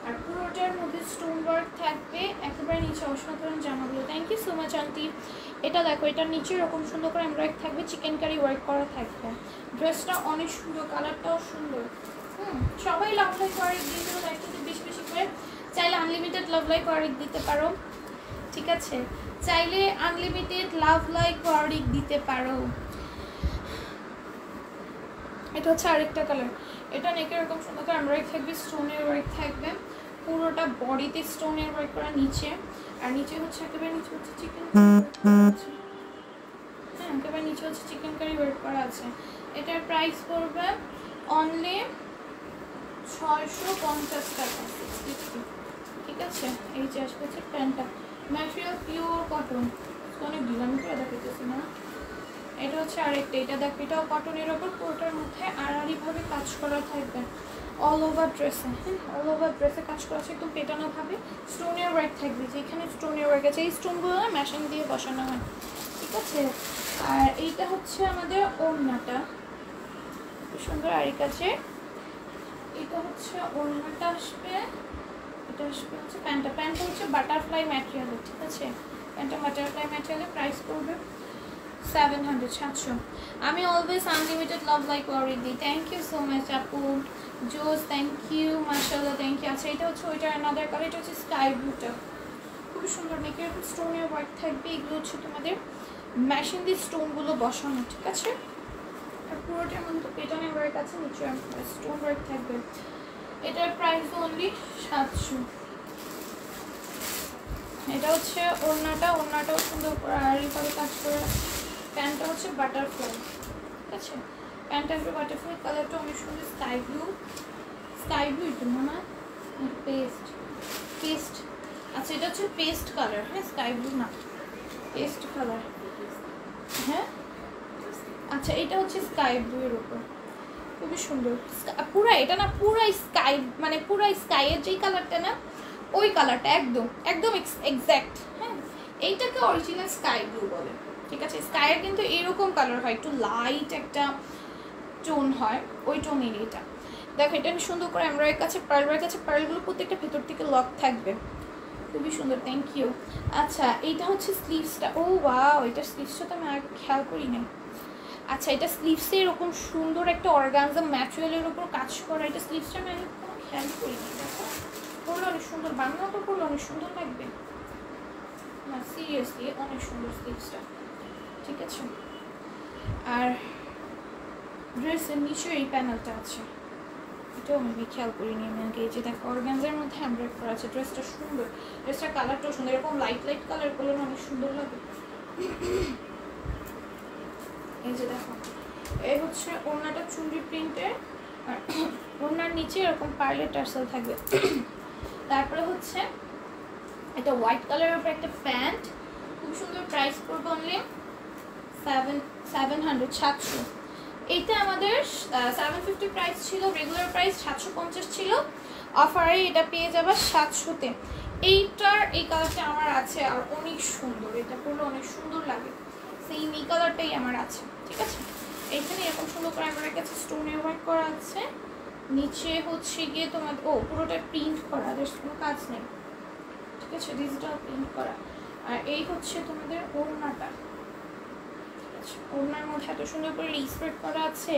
আর পুরোটার মধ্যে স্টোন ওয়ার্ক থাকবে একেবারে নিচে। অসাধারণ জামাগুলো, thank you so much aunty. এটা দেখো, এটার নিচে এরকম সুন্দর করে এমব্রয়েড থাকবে, চিকেন কারি ওয়ার্ক করা থাকবে। ড্রেসটা অনেক সুন্দর, কালারটাও সুন্দর। সবাই লাভ লাইক ওয়ার্ক দিয়ে দেবো একসাথে বেশি বেশি করে। চাইলে আনলিমিটেড লাভ লাইক ওয়ার্ক দিতে পারো, ঠিক আছে, চাইলে আনলিমিটেড লাভ লাইক ওয়ার্ক দিতে পারো। এটা হচ্ছে আরেকটা কালার। এটা নেকে এরকম সুন্দর করে এমব্রয়েড থাকবে, স্টোনের ওয়ার্ক থাকবে, পুরোটা বডিতে স্টোনের ওয়ার্ক করা নিচে, আর নিচে হচ্ছে একেবারে নিচে হচ্ছে চিকেন, হ্যাঁ একেবারে নিচে হচ্ছে চিকেন কারি ওয়ার্ক করা আছে। এটার প্রাইস পড়বে অনলি 650 টাকা, 650, ঠিক আছে। এই যে আসবে হচ্ছে প্যান্টটা, ম্যাটেরিয়াল পিওর কটন, অনেক ডিজাইন করে দেখাইতেছি না। এটা হচ্ছে আরেকটা, এটা দেখো, এটাও কটনের ওপর, পুরোটার মধ্যে আড়াআড়িভাবে কাজ করা থাকবে অল ওভার ড্রেসে, হ্যাঁ অল ওভার ড্রেসে কাজ করা আছে, একদম পেটানোভাবে স্টোনের ওয়ার্ক থাকবে। যেখানে স্টোনের ওয়ার্ক আছে, এই স্টোনগুলো না মেশিন দিয়ে বসানো হয়, ঠিক আছে। আর এইটা হচ্ছে আমাদের ওড়নাটা, খুব সুন্দর আরি কাছে। এটা হচ্ছে ওড়নাটা আসবে, এটা আসবে হচ্ছে প্যান্টটা হচ্ছে বাটারফ্লাই ম্যাটেরিয়ালের, ঠিক আছে। প্যান্টটা বাটারফ্লাই ম্যাটেরিয়ালের, প্রাইস করবে 700। আমি অলওয়েজ আনলিমিটেড লাভ লাইক ওয়ারি দিই। থ্যাংক ইউ সো মাচ আপু জোস, থ্যাংক ইউ, মাশাআল্লাহ, থ্যাংক ইউ। আচ্ছা এটা হচ্ছে ওইটার আনাদার কালার, এটা হচ্ছে স্কাই ব্লুটা, খুবই সুন্দর, নেকে এরকম স্টোনের ওয়ার্ক থাকবে। এগুলো হচ্ছে তোমাদের মেশিন দিয়ে স্টোনগুলো বসানো, ঠিক আছে। আর পুরোটার মধ্যে পেটানের ওয়ার্ক আছে, নিচে স্টোন ওয়ার্ক থাকবে। এটার প্রাইস অনলি 700। এটা হচ্ছে ওড়নাটাও সুন্দর করে আড়াআড়িভাবে কাজ করে। প্যান্টটা হচ্ছে বাটারফ্লাই, ঠিক আছে। প্যান্ট আসবে বাটারফ্লাই কালারটা অনেক সুন্দর, স্কাই ব্লু এটা না পেস্ট আচ্ছা এটা হচ্ছে পেস্ট কালার, হ্যাঁ স্কাই ব্লু না পেস্ট কালার, হ্যাঁ আচ্ছা এটা হচ্ছে স্কাই ব্লু এর উপর, খুবই সুন্দর পুরা এটা না পুরা স্কাই মানে পুরা স্কাইয়ের যেই কালারটা না ওই কালারটা একদম একদম এক্স্যাক্ট, হ্যাঁ এইটাকে অরিজিনাল স্কাই ব্লু বলে, ঠিক আছে। স্কাইয়ের কিন্তু এরকম কালার হয়, একটু লাইট একটা টোন হয়, ওই টোনের এটা দেখো। এটা আমি সুন্দর করে এমব্রয়ডারির কাছে পার্লের কাছে পার্লগুলো প্রত্যেকটা ভেতর থেকে লক থাকবে, খুবই সুন্দর, থ্যাংক ইউ। আচ্ছা এইটা হচ্ছে স্লিভসটা, ও ওয়াও এটা স্লিভসটা তো আমি আর খেয়াল করি নাই। আচ্ছা এটা স্লিভসে এরকম সুন্দর একটা অর্গানজা ম্যাটেরিয়ালের উপর কাজ করা, এটা স্লিভসটা আমি কোনো খেয়াল করি নি, দেখো পরলে অনেক সুন্দর, বাংলা তো পরলে অনেক সুন্দর লাগবে না, সিরিয়াসলি অনেক সুন্দর স্লিভসটা, ঠিক আছে। আর ড্রেসের নিচে এই প্যানেলটা আছে, এটাও আমি খেয়াল করিনি আমি আগে, এই যে দেখো অর্গানজার মধ্যে এমব্রয়ডারি করা আছে, ড্রেসটা সুন্দর, ড্রেসটার কালারটাও সুন্দর, এরকম লাইট কালার করলে অনেক সুন্দর লাগে। এই যে দেখো এই হচ্ছে ওড়নাটা চুনরি প্রিন্টের, আর ওড়নার নিচে এরকম পার্লের টার্সেল থাকবে। তারপরে হচ্ছে এটা হোয়াইট কালারের উপর একটা প্যান্ট, খুব সুন্দর, প্রাইস পড়বে অনলি 700। এইটা আমাদের 750 প্রাইস ছিল, রেগুলার প্রাইস 750 ছিল, অফারে এটা পেয়ে যাবে 700-তে। এইটার এই কালারটা আমার আছে আর অনেক সুন্দর, এটা পরলে অনেক সুন্দর লাগে, সেম এই কালারটাই আমার আছে, ঠিক আছে। এইখানে এরকম সুন্দর করে আমার কাছে স্টোনের ওয়ার্ক করা আছে, নিচে হচ্ছে গিয়ে তোমার পুরোটা প্রিন্ট করা, বেশ কোনো কাজ নেই, ঠিক আছে, ডিজিটাল প্রিন্ট করা। আর এই হচ্ছে তোমাদের ওড়নাটা, ঠিক আছে, ওড়নার মধ্যে এত সুন্দর করে রিস্প্রেড করা আছে,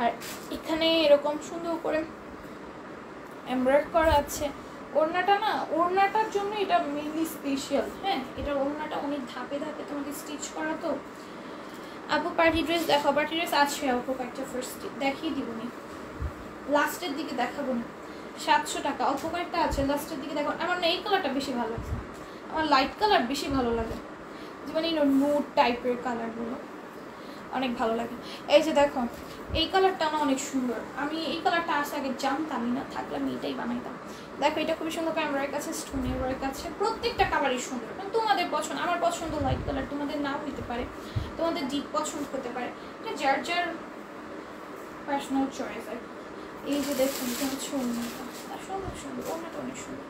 আর এখানে এরকম সুন্দর করে এমব্রয়ডারি করা আছে। ওড়নাটা না, ওড়নাটার জন্য এটা মেইনলি স্পেশাল, হ্যাঁ এটা ওড়নাটা অনেক ধাপে ধাপে তোমাকে স্টিচ করা তো। আপু পার্টি ড্রেস দেখো, পার্টি ড্রেস আছে আপু কয়েকটা, ফার্স্ট দেখিয়ে দিব নি, লাস্টের দিকে দেখাবো না, 700 টাকা অল্প কয়েকটা আছে, লাস্টের দিকে দেখো। আমার না এই কালারটা বেশি ভালো লাগছে, আমার লাইট কালার বেশি ভালো লাগে, যেমন এই নোট টাইপের কালারগুলো অনেক ভালো লাগে। এই যে দেখো এই কালারটা না অনেক সুন্দর, আমি এই কালারটা আসে আগে জানতামই না, থাকলে আমি এটাই বানাইতাম। দেখো এটা খুবই সুন্দর, ক্যামেরার কাছে স্টোনের ওয়ার্ক আছে, প্রত্যেকটা কালারই সুন্দর, তোমাদের পছন্দ, আমার পছন্দ লাইট কালার, তোমাদের নাও হইতে পারে, তোমাদের ডিপ পছন্দ হতে পারে, এটা যার যার পার্সোনাল চয়েস। আর এই যে দেখুন এটা হচ্ছে ওড়নাটা, সুন্দর সুন্দর, ওড়নাটা অনেক সুন্দর,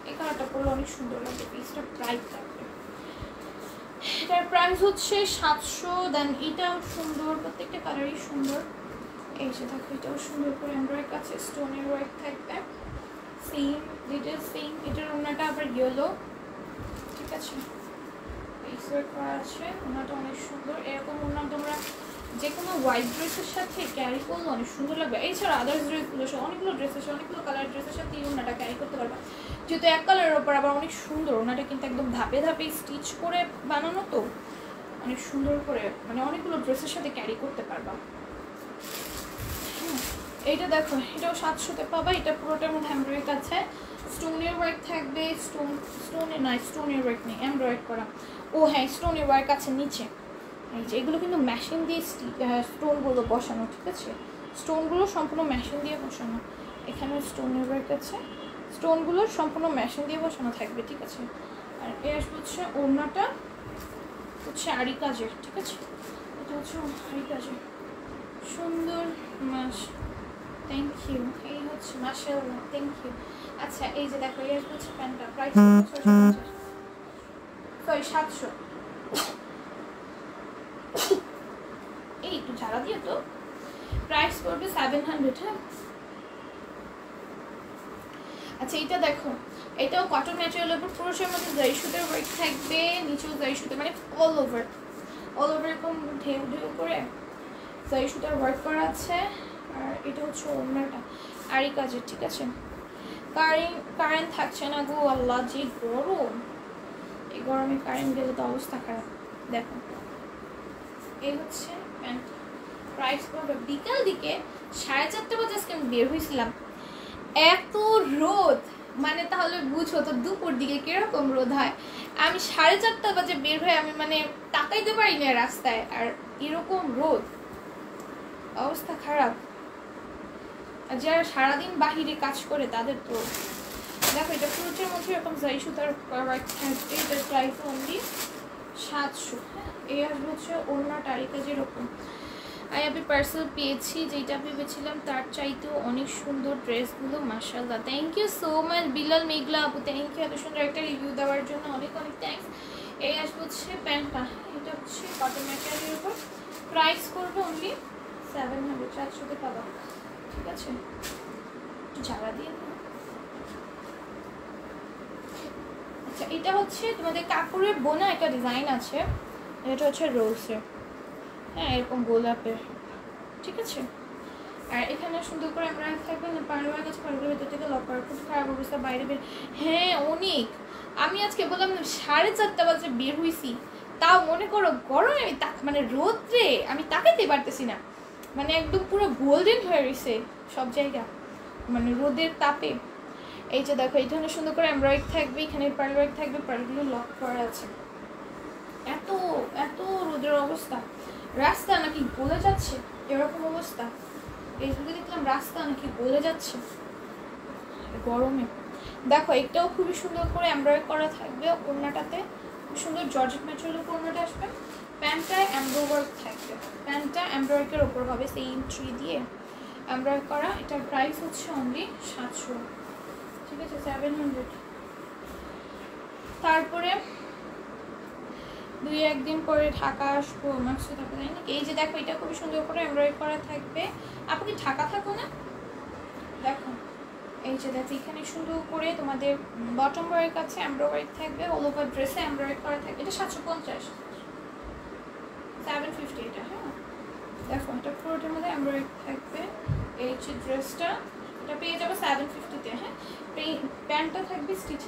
এই কালারটা পরলে অনেক সুন্দর লাগবে, পিসটা ব্রাইট লাগবে। এটার প্রাইস হচ্ছে 700। দেন এটাও সুন্দর, প্রত্যেকটা কালারই সুন্দর। এই যে দেখো এটাও সুন্দর করে এমব্রয়ডারি কাছে স্টোনের ওয়ার্ক থাকবে, সেম ডিটেইলস সেম। এটার ওড়নাটা আবার ইয়েলো, ঠিক আছে, এই ওয়ার্ক করা আছে, ওড়নাটা অনেক সুন্দর। এরকম ওড়না তোমরা যে কোনো হোয়াইট ড্রেসের সাথে ক্যারি করলে অনেক সুন্দর লাগবে। এছাড়া আদার্স ড্রেসগুলো অনেকগুলো ড্রেস আছে, অনেকগুলো কালার ড্রেসের সাথে এই ওড়নাটা ক্যারি করতে পারবা, যেহেতু এক কালারের ওপর আবার অনেক সুন্দর। ওড়নাটা কিন্তু একদম ধাপে ধাপে স্টিচ করে বানানো তো, অনেক সুন্দর করে, মানে অনেকগুলো ড্রেসের সাথে ক্যারি করতে পারবা। এইটা দেখো এটাও 700-তে পাবা, এটা পুরোটার মধ্যে এমব্রয়ডারি আছে, স্টোনের ওয়ার্ক থাকবে, স্টোনের নয়, স্টোনের ওয়ার্ক নেই, এমব্রয়ডারি করা। ও হ্যাঁ স্টোনের ওয়ার্ক আছে নিচে, এই যে এগুলো কিন্তু মেশিন দিয়ে স্টোনগুলো বসানো, ঠিক আছে, স্টোনগুলো সম্পূর্ণ মেশিন দিয়ে বসানো। এখানে স্টোনের ওয়ার্ক আছে, স্টোনগুলো সম্পূর্ণ মেশিন দিয়ে বসানো থাকবে, ঠিক আছে। আর এর হচ্ছে ওড়নাটা হচ্ছে আরি কাজের, ঠিক আছে, এটা হচ্ছে আরি কাজের, সুন্দর মাস, থ্যাংক ইউ। এই হচ্ছে মাশাআল্লাহ, থ্যাংক ইউ। আচ্ছা এই যে দেখো এর হচ্ছে প্যান্টটা, প্রাইস 700। এই একটু ঝাড়া দিয়ে তো, প্রাইস পড়বে 700, হ্যাঁ। আচ্ছা এইটা দেখো, এটাও কটন ম্যাটেরিয়ালের উপর, পুরুষের মধ্যে জারি সুতার ওয়ার্ক থাকবে, নিচেও জারি সুতা, মানে অল ওভার এরকম ঢেউ ঢেউ করে জারি সুতার ওয়ার্ক করা আছে। আর এটা হচ্ছে ওড়নাটা আরি কাজের, ঠিক আছে। কারেন্ট থাকছে না গো আল্লাহ, যে গরম, এই গরমে কারেন্ট গেলে তো অবস্থা খারাপ। দেখো এই হচ্ছে প্যান্ট, প্রাইস পড়বে বিকাল দিকে 4:30 বাজে আজকে আমি বের হয়েছিলাম, এত রোদ, মানে তাহলে বুঝো তো দুপুর দিকে কিরকম রোদ হয়। আমি 4:30 বাজে বের হয়ে আমি মানে তাকাইতে পারি না রাস্তায়, আর এরকম রোদ, অবস্থা খারাপ। আর যারা সারাদিন বাহিরে কাজ করে তাদের তো দেখো এটা ফ্রুটের মধ্যে এরকম জাই সুতার থাকবে। এটার প্রাইস অনলি 700। এই আসবে হচ্ছে ওড়না টারিকা যেরকম। আমি পার্সেল পেয়েছি, যেটা ভেবেছিলাম তার চাইতেও অনেক সুন্দর ড্রেসগুলো, মাশাআল্লাহ। Thank you so much Bilal Meghla আপু, থ্যাংক ইউ এত সুন্দর একটা রিভিউ দেওয়ার জন্য, অনেক অনেক থ্যাংকস। এই আসবে হচ্ছে প্যান্টটা, এটা হচ্ছে কটন ম্যাটেরিয়ালের উপর। প্রাইস করবো অনলি 700, 700-তে পাবা, ঠিক আছে? একটু ঝাড়া দিয়ে। আচ্ছা এটা হচ্ছে তোমাদের কাপড়ের বোনা একটা ডিজাইন আছে, এটা হচ্ছে রোজের, হ্যাঁ এরকম গোলাপের, ঠিক আছে? আর এখানে সুন্দর করে আমরা থাকবে না পাড়ুয়ার কাছে, পাড়ুয়ার ভেতর থেকে লকার, খুব খারাপ অবস্থা বাইরে বের। হ্যাঁ অনেক, আমি আজকে বললাম 4:30 বাজে বের হয়েছি, তাও মনে করো গরমে আমি মানে রোদ্রে আমি তাকাইতে পারতেছি না, মানে একদম পুরো গোল্ডেন হয়ে রয়েছে সব জায়গা, মানে রোদের তাপে। এই যে দেখো এই ধরনের সুন্দর করে এমব্রয়েড থাকবে, এখানে পাড়ুয়ার থাকবে, পাড়গুলো লক করা আছে। এত এত রোদের অবস্থা, রাস্তা নাকি গলে যাচ্ছে এরকম অবস্থা। ফেসবুকে দেখলাম রাস্তা নাকি গলে যাচ্ছে গরমে। দেখো এটাও খুবই সুন্দর করে এমব্রয়েড করা থাকবে ওড়নাটাতে, খুব সুন্দর জর্জেট ম্যাটেরিয়ালের ওড়নাটা আসবে। প্যান্টটায় এমব্রয়েড থাকবে, প্যান্টটা এমব্রয়েডের ওপর হবে সেম ট্রি দিয়ে এমব্রয়েড করা। এটার প্রাইস হচ্ছে অনলি 700, ঠিক আছে? 700। তারপরে 2-1 দিন পরে ঢাকা আসবো, মার্কসে থাকা যায় নাকি? এই যে দেখো এটা খুবই সুন্দর করে এমব্রয়েড করা থাকবে। আপনি ঢাকা থাকো না? দেখো এই যে দেখো এখানে সুন্দর করে তোমাদের বটম ওয়ারের কাছে এমব্রয়েড থাকবে, অল ওভার ড্রেসে এমব্রয়েড করা থাকবে। এটা 750, 750 এটা, হ্যাঁ দেখো এটা পুরোটার মধ্যে এমব্রয়েড থাকবে। এই যে ড্রেসটা এটা পেয়ে যাবে 750-তে, হ্যাঁ। প্যান্টটা থাকবে স্টিচ।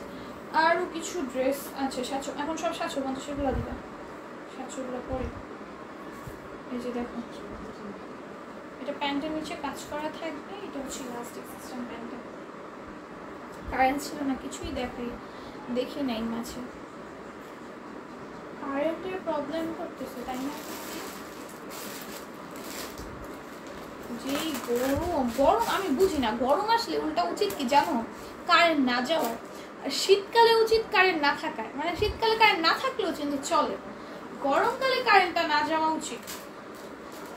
আরও কিছু ড্রেস আছে 700, এখন সব 750-গুলো দিবা, 700-গুলো পরে। এই যে দেখো এটা প্যান্টের নিচে কাজ করা থাকবে, এটা হচ্ছে ইলাস্টিক সিস্টেম প্যান্টটা। কারেন্ট ছিল না কিছুই দেখি নাই মাঝে, কারেন্টের প্রবলেম করতেছে তাই না? যেই গরম আমি বুঝি না, গরম আসলে উল্টা উচিত কি জানো, কারেন্ট না যাওয়ার। আর শীতকালে উচিত কারেন্ট না থাকার, মানে শীতকালে কারেন্ট না থাকলেও কিন্তু চলে, গরমকালে কারেন্টটা না যাওয়া উচিত।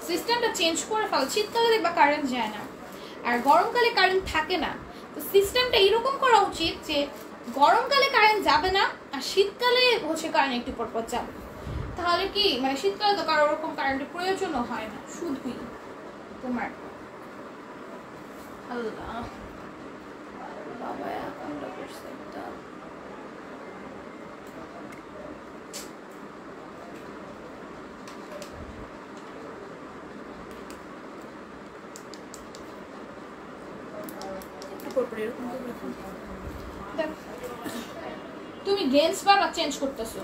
সিস্টেমটা চেঞ্জ করে ফেল, শীতকালে দেখবা কারেন্ট যায় না আর গরমকালে কারেন্ট থাকে না। তো সিস্টেমটা এরকম করা উচিত যে গরমকালে কারেন্ট যাবে না আর শীতকালে হচ্ছে কারেন্ট একটু পরপর যাবে, তাহলে কি মানে শীতকালে তো কারো ওরকম কারেন্টের প্রয়োজনও হয় না, শুধুই তোমার আল্লাহ বাবা আমরা করছে একটা তুমি রেঞ্জ বারবার চেঞ্জ করতেছো,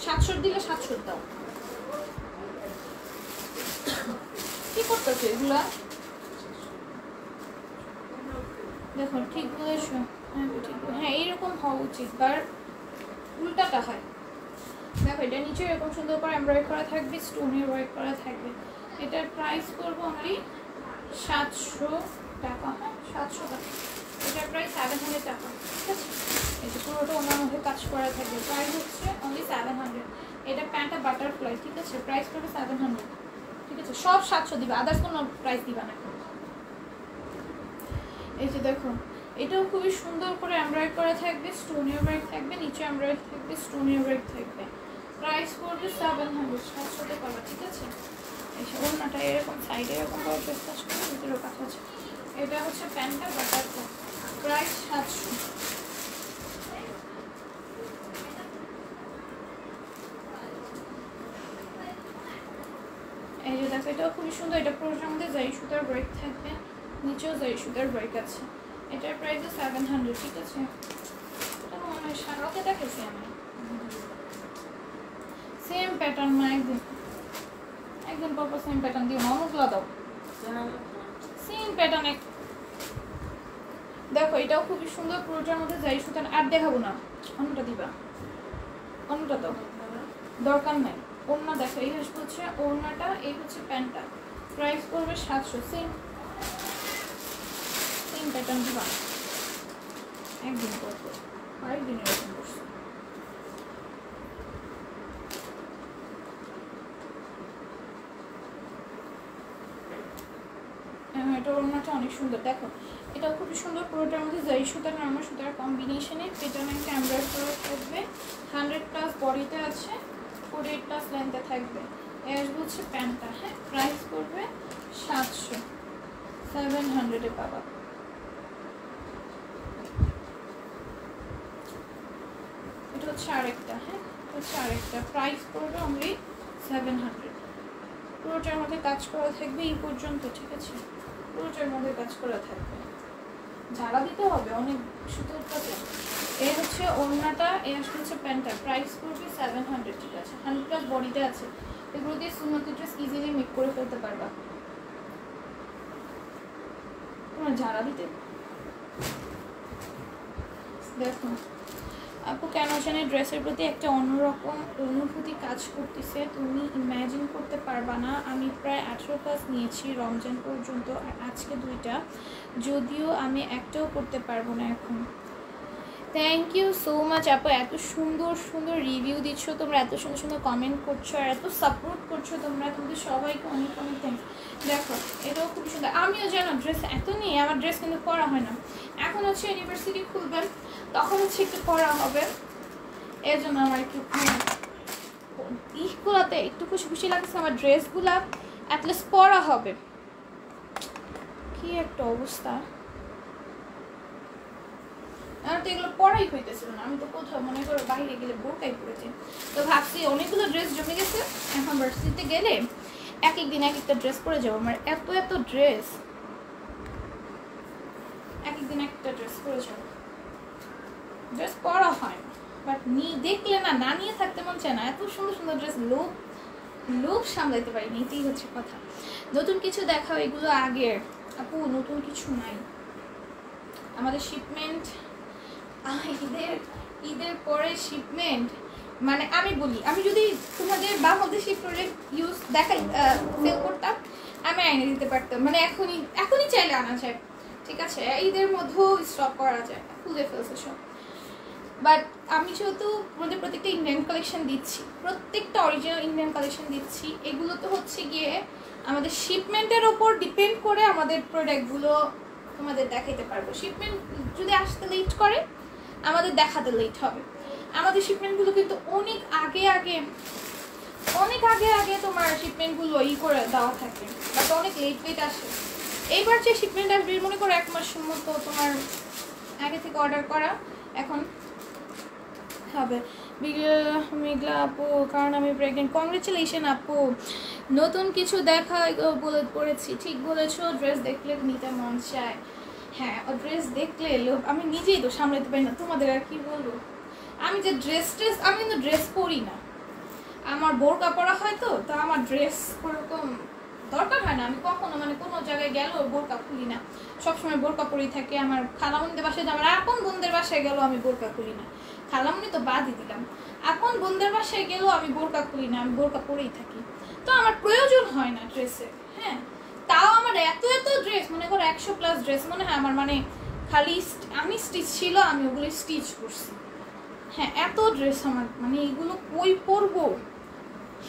700 দিলে 700 দাও, কি করতেছো এগুলা? দেখো ঠিক বলেছো, হ্যাঁ এইরকম হওয়া উচিত, আর উল্টাটা হয়। দেখো এটা নিচে এরকম সুন্দর করে এমব্রয়েড করা থাকবে, স্টোনের ওয়ার্ক করা থাকবে। এটার প্রাইস করবো অনলি 700 টাকা, হ্যাঁ 700 টাকা। এটার প্রাইস 700 টাকা, ঠিক আছে? এই যে পুরোটা ওনার মধ্যে কাজ করা থাকবে, প্রাইস হচ্ছে অনলি 700। এটা প্যান্টটা বাটারফ্লাই, ঠিক আছে? প্রাইস করবে 700, ঠিক আছে? সব 700 দিবে, আদার্স কোনো প্রাইস দিবা না। এই যে দেখো এটাও খুবই সুন্দর করে এমব্রয়েড করা থাকবে, স্টোনের ওয়ার্ক থাকবে, নিচে এমব্রয়েড থাকবে, স্টোনের ওয়ার্ক থাকবে। প্রাইস করবে 700, 700 পাবে, ঠিক আছে? এই ওড়নাটা এরকম সাইডে এরকম করে কাজ করে, ভিতরেও কাজ আছে। এটা হচ্ছে প্যান্টটা বাটারফ্লাই, প্রাইস 700। এই যে দেখো এটাও খুবই সুন্দর, এটা পুরোটার মধ্যে জারি সুতার ওয়ার্ক থাকবে, নিচেও জারি সুতার ওয়ার্ক আছে। এটার প্রাইস 700, ঠিক আছে? এটা মনে হয় শাড়িতে দেখেছি আমি, সেম প্যাটার্ন না, একদম পরপর সেম প্যাটার্ন দিও না, অনেকগুলো দাও সেম প্যাটার্নে। দেখো এটাও খুবই সুন্দর, পুরোটার মধ্যে জারি সুতার। আর দেখাবো না, অন্যটা দিবা, অন্যটা দাও, দরকার নাই। ওড়না দেখো এই হচ্ছে ওড়নাটা, এই হচ্ছে প্যান্টটা, প্রাইস পড়বে 700। সেম প্যাটার্ন দিবা একদিন করবো, আরেকদিন এরকম করছো। এটা ওড়নাটা অনেক সুন্দর, দেখো এটাও খুবই সুন্দর। পুরোটার মধ্যে জারি সুতার নরমাল সুতার কম্বিনেশনে পেটার্ন একটা এমব্রয়ডারি করা থাকবে। 100+ বডিতে আছে, 48+ লেন্থে থাকবে। এর হচ্ছে প্যান্টটা। হ্যাঁ, প্রাইস পড়বে 700, 700-এ পাবা। এটা হচ্ছে আরেকটা। হ্যাঁ, হচ্ছে আরেকটা, প্রাইস পড়বে অনলি 700। পুরোটার মধ্যে কাজ করা থাকবে এই পর্যন্ত, ঠিক আছে? পুরোটার মধ্যে কাজ করা থাকবে, ঝাড়া দিতে হবে অনেক সুতোটাতে। এই হচ্ছে ওড়নাটা, এই হচ্ছে প্যান্টটা। প্রাইস পড়বে 700, ঠিক আছে? 100+ বডিতে আছে। এগুলো দিয়ে সুন্নতি ড্রেস ইজিলি মেক করে ফেলতে পারবা। তোমার ঝাড়া দিতে দেখো আপু কেন জানি ড্রেসের প্রতি একটা অন্যরকম অনুভূতি কাজ করতেছে, তুমি ইমাজিন করতে পারবা না। আমি প্রায় 18+ নিয়েছি রমজান পর্যন্ত, আর আজকে 2টা, যদিও আমি একটাও করতে পারবো না এখন। থ্যাংক ইউ সো মাচ আপু, এত সুন্দর সুন্দর রিভিউ দিচ্ছ তোমরা, এত সুন্দর সুন্দর কমেন্ট করছো, আর এত সাপোর্ট করছো তোমরা, তোমাদের সবাইকে অনেক অনেক থ্যাংকস। দেখো এটাও খুব সুন্দর। আমিও জানো ড্রেস এত নিয়ে আমার ড্রেস কিন্তু পরা হয় না। এখন হচ্ছে ইউনিভার্সিটি খুলবেন, তখন হচ্ছে একটু পরা হবে, এর জন্য আমার একটু ইগুলাতে একটু খুশি খুশি লাগছে। আমার ড্রেসগুলা অ্যাটলিস্ট পরা হবে। কি একটা অবস্থা, আমার তো এগুলো পরাই হইতেছিল না। আমি তো কোথাও মনে করো বাইরে গেলে বোরকাই পড়েছি। তো ভাবছি অনেকগুলো ড্রেস জমে গেছে, এখন ভার্সিটিতে গেলে এক এক দিন এক একটা ড্রেস পরে যাবো। আমার এত এত ড্রেস, এক এক দিন একটা ড্রেস পরে যাবো। ড্রেস পরা হয় না, বাট দেখলে না, না নিয়ে থাকতে মন চায় না। এত সুন্দর সুন্দর ড্রেস, লোভ সামলাইতে পারিনি, এটাই হচ্ছে কথা। নতুন কিছু দেখাও, এগুলো আগের আপু, নতুন কিছু নাই। আমাদের শিপমেন্ট ঈদের পরে শিপমেন্ট, মানে আমি বলি, আমি যদি তোমাদের বাংলাদেশি প্রোডাক্ট ইউজ দেখাই সেল করতাম, আমি এনে দিতে পারতাম। মানে এখনই চাইলে আনা যায়, ঠিক আছে? ঈদের মধ্যেও স্টক করা যায়, খুলে ফেলছে সব। বাট আমি যেহেতু আমাদের প্রত্যেকটা ইন্ডিয়ান কালেকশন দিচ্ছি, প্রত্যেকটা অরিজিনাল ইন্ডিয়ান কালেকশন দিচ্ছি, এগুলো তো হচ্ছে গিয়ে আমাদের শিপমেন্টের ওপর ডিপেন্ড করে আমাদের প্রোডাক্টগুলো তোমাদের দেখাইতে পারবো। শিপমেন্ট যদি আসতে লেট করে, আমাদের দেখাতে লেট হবে। আমাদের শিপমেন্টগুলো কিন্তু অনেক আগে আগে তোমার শিপমেন্টগুলো করে দেওয়া থাকে, বাট অনেক লেট আসে। এইবার যে শিপমেন্ট আসবে মনে করো 1 মাস মতো তোমার আগে থেকে অর্ডার করা, এখন হবে। মেঘলা আপু, কারণ আমি প্রেগনেন্ট। কংগ্রেচুলেশন আপু, নতুন কিছু দেখা বলে পড়েছি। ঠিক বলেছো, ড্রেস দেখলে নিতে মন চায়। হ্যাঁ, ড্রেস দেখলে লোভ, আমি নিজেই তো সামলাতে পারি না, তোমাদের আর কি বলবো। আমি যে আমি কিন্তু ড্রেস পরি না, আমার বোরকা পরা হয়, তো আমার ড্রেস ওরকম দরকার হয় না। আমি কখনো মানে কোনো জায়গায় গেলেও বোরকা খুলি না, সবসময় বোরকা পরেই থাকে। আমার খালামুনিদের বাসায়, আমার আপন বোনদের বাসায় গেলেও আমি বোরকা খুলি না। খালামুনি তো বাদই দিলাম, আপন বোনদের বাসায় গেলেও আমি বোরকা খুলি না, আমি বোরকা পরেই থাকি। তো আমার প্রয়োজন হয় না ড্রেসের। হ্যাঁ, তাও আমার এত ড্রেস, মনে করো 100+ ড্রেস মনে হয় আমার, মানে খালি আমি স্টিচ ছিল, আমি ওগুলো স্টিচ করছি। হ্যাঁ, এত ড্রেস আমার, মানে এগুলো কই পরবো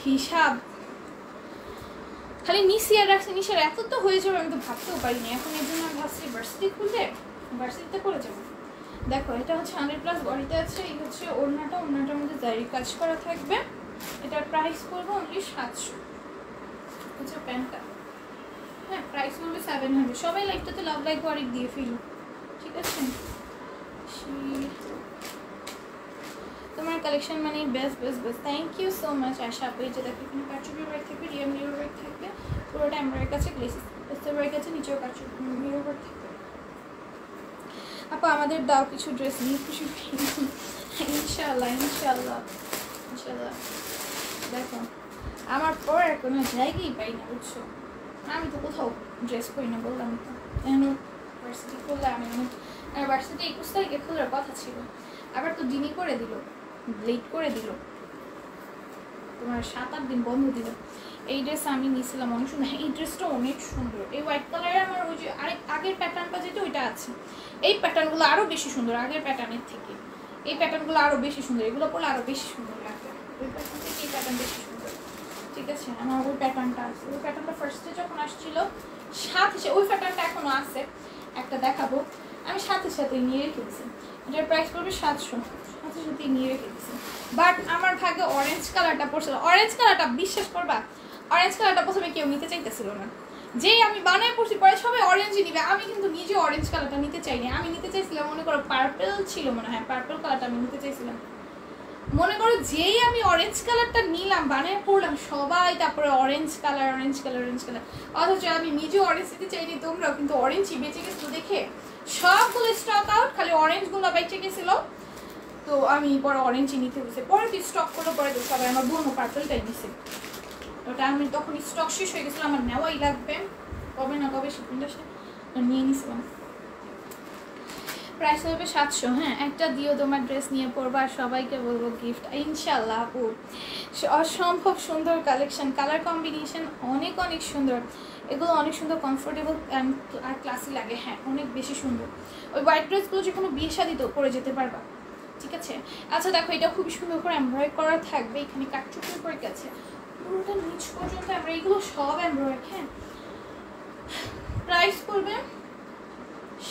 হিসাব, খালি নিশিয়ার রাখছি। নিশিয়ার এত তো হয়ে যাবে, আমি তো ভাবতেও পারিনি। এখন এর জন্য আমি ভাবছি ভার্সিটি খুললে ভার্সিটিতে পরে যাবো। দেখো এটা হচ্ছে 100+ বডিতে আছে। এই হচ্ছে ওড়নাটার মধ্যে জারি কাজ করা থাকবে। এটার প্রাইস করবো অনলি 700। হচ্ছে প্যান্টটা। হ্যাঁ, প্রাইস করবে 700। সবাই লাইফটাতে লাভ লাইক ওয়ারিক দিয়ে ফেলো, ঠিক আছে? তোমার কালেকশন মানে best. Thank you so much Asha আপু। এই যে দেখো, এখানে কারচুপি ওয়ার্ক থাকবে, রিয়াল মিরর ওয়ার্ক থাকবে, পুরোটা এমব্রয়ডারি কাছে, গ্লেসিস ওয়ার্ক আছে, নিচেও কারচুপি মিরর ওয়ার্ক থাকবে। আপু আমাদের দাও কিছু ড্রেস, নিয়ে খুশি। ইনশাআল্লাহ। দেখো আমার পরার কোনো জায়গাই পাই না, বুঝছো? আমি তো কোথাও ড্রেস পরি না, বললাম তো। এখন ভার্সিটি খুললে আমি ভার্সিটি 21 তারিখে খোলার কথা ছিল, আবার তো দিনই করে দিল, লেট করে দিল, তোমার 7-8 দিন বন্ধ দিল। এই ড্রেস আমি নিয়েছিলাম অনেক সুন্দর। এই ড্রেসটা অনেক সুন্দর, এই হোয়াইট কালারে আমার ওই যে আরেক আগের প্যাটার্নটা যেটা ওইটা আছে। এই প্যাটার্নগুলো আরও বেশি সুন্দর আগের প্যাটার্নের থেকে, এই প্যাটার্নগুলো আরও বেশি সুন্দর, এগুলো পরলে আরও বেশি সুন্দর লাগবে। ওই প্যাটার্ন থেকে এই প্যাটার্ন বেশি সুন্দর, ঠিক আছে। আমার ওই প্যাটার্নটা আছে, ওই প্যাটার্নটা ফার্স্টে যখন আসছিল সাথে ওই প্যাটার্নটা এখনও আছে, একটা দেখাবো। আমি সাথে সাথেই নিয়ে রেখেছি, এটার প্রাইস পড়বে 700, সাথে সাথেই নিয়ে রেখেছি। বাট আমার ভাগে অরেঞ্জ কালারটা পড়ছিল, অরেঞ্জ কালারটা বিশ্বাস করবা অরেঞ্জ কালারটা প্রথমে কেউ নিতে চাইতেছিল না, যেই আমি বানায় পড়ছি পরে সবাই অরেঞ্জই নিবে। আমি কিন্তু নিজে অরেঞ্জ কালারটা নিতে চাইনি, আমি নিতে চাইছিলাম মনে করো পার্পল ছিল মনে হয়, পার্পল কালারটা আমি নিতে চাইছিলাম। মনে করো যেই আমি অরেঞ্জ কালারটা নিলাম বানায় পড়লাম সবাই তারপরে orange colour orange colour orange colour, অথচ আমি নিজে অরেঞ্জ নিতে চাইনি। তোমরাও কিন্তু অরেঞ্জই বেঁচে গেছো দেখে সবগুলো স্টক আউট, খালি অরেঞ্জগুলো বেঁচে গেছিলো। তো আমি পরে অরেঞ্জই নিতে হয়েছে, পরে তো স্টক করলো, পরে তো সবাই আমার বোনও পার্পলটাই নিছে। ওটা আমি তখন স্টক শেষ হয়ে গেছিলো, আমার নেওয়াই লাগবে, কবে না কবে শিপিংটা নিয়ে নিছিলাম। প্রাইস হবে 700। হ্যাঁ, একটা দিও তোমার ড্রেস নিয়ে পরবা আর সবাইকে বলবো গিফট ইনশাল্লাহ। আপু অসম্ভব সুন্দর কালেকশন, কালার কম্বিনেশন অনেক অনেক সুন্দর, এগুলো অনেক সুন্দর, কমফোর্টেবল আর ক্লাসি লাগে। হ্যাঁ, অনেক বেশি সুন্দর। ওই হোয়াইট ড্রেসগুলো যে কোনো বিয়ে শাদিতেও পরে যেতে পারবা, ঠিক আছে। আচ্ছা দেখো, এটা খুবই সুন্দর করে এমব্রয়ডারি করা থাকবে, এখানে কাটচুপের পরে গেছে পুরোটা নিচ পর্যন্ত আমরা এগুলো সব এমব্রয়ডারি। হ্যাঁ, প্রাইস পড়বে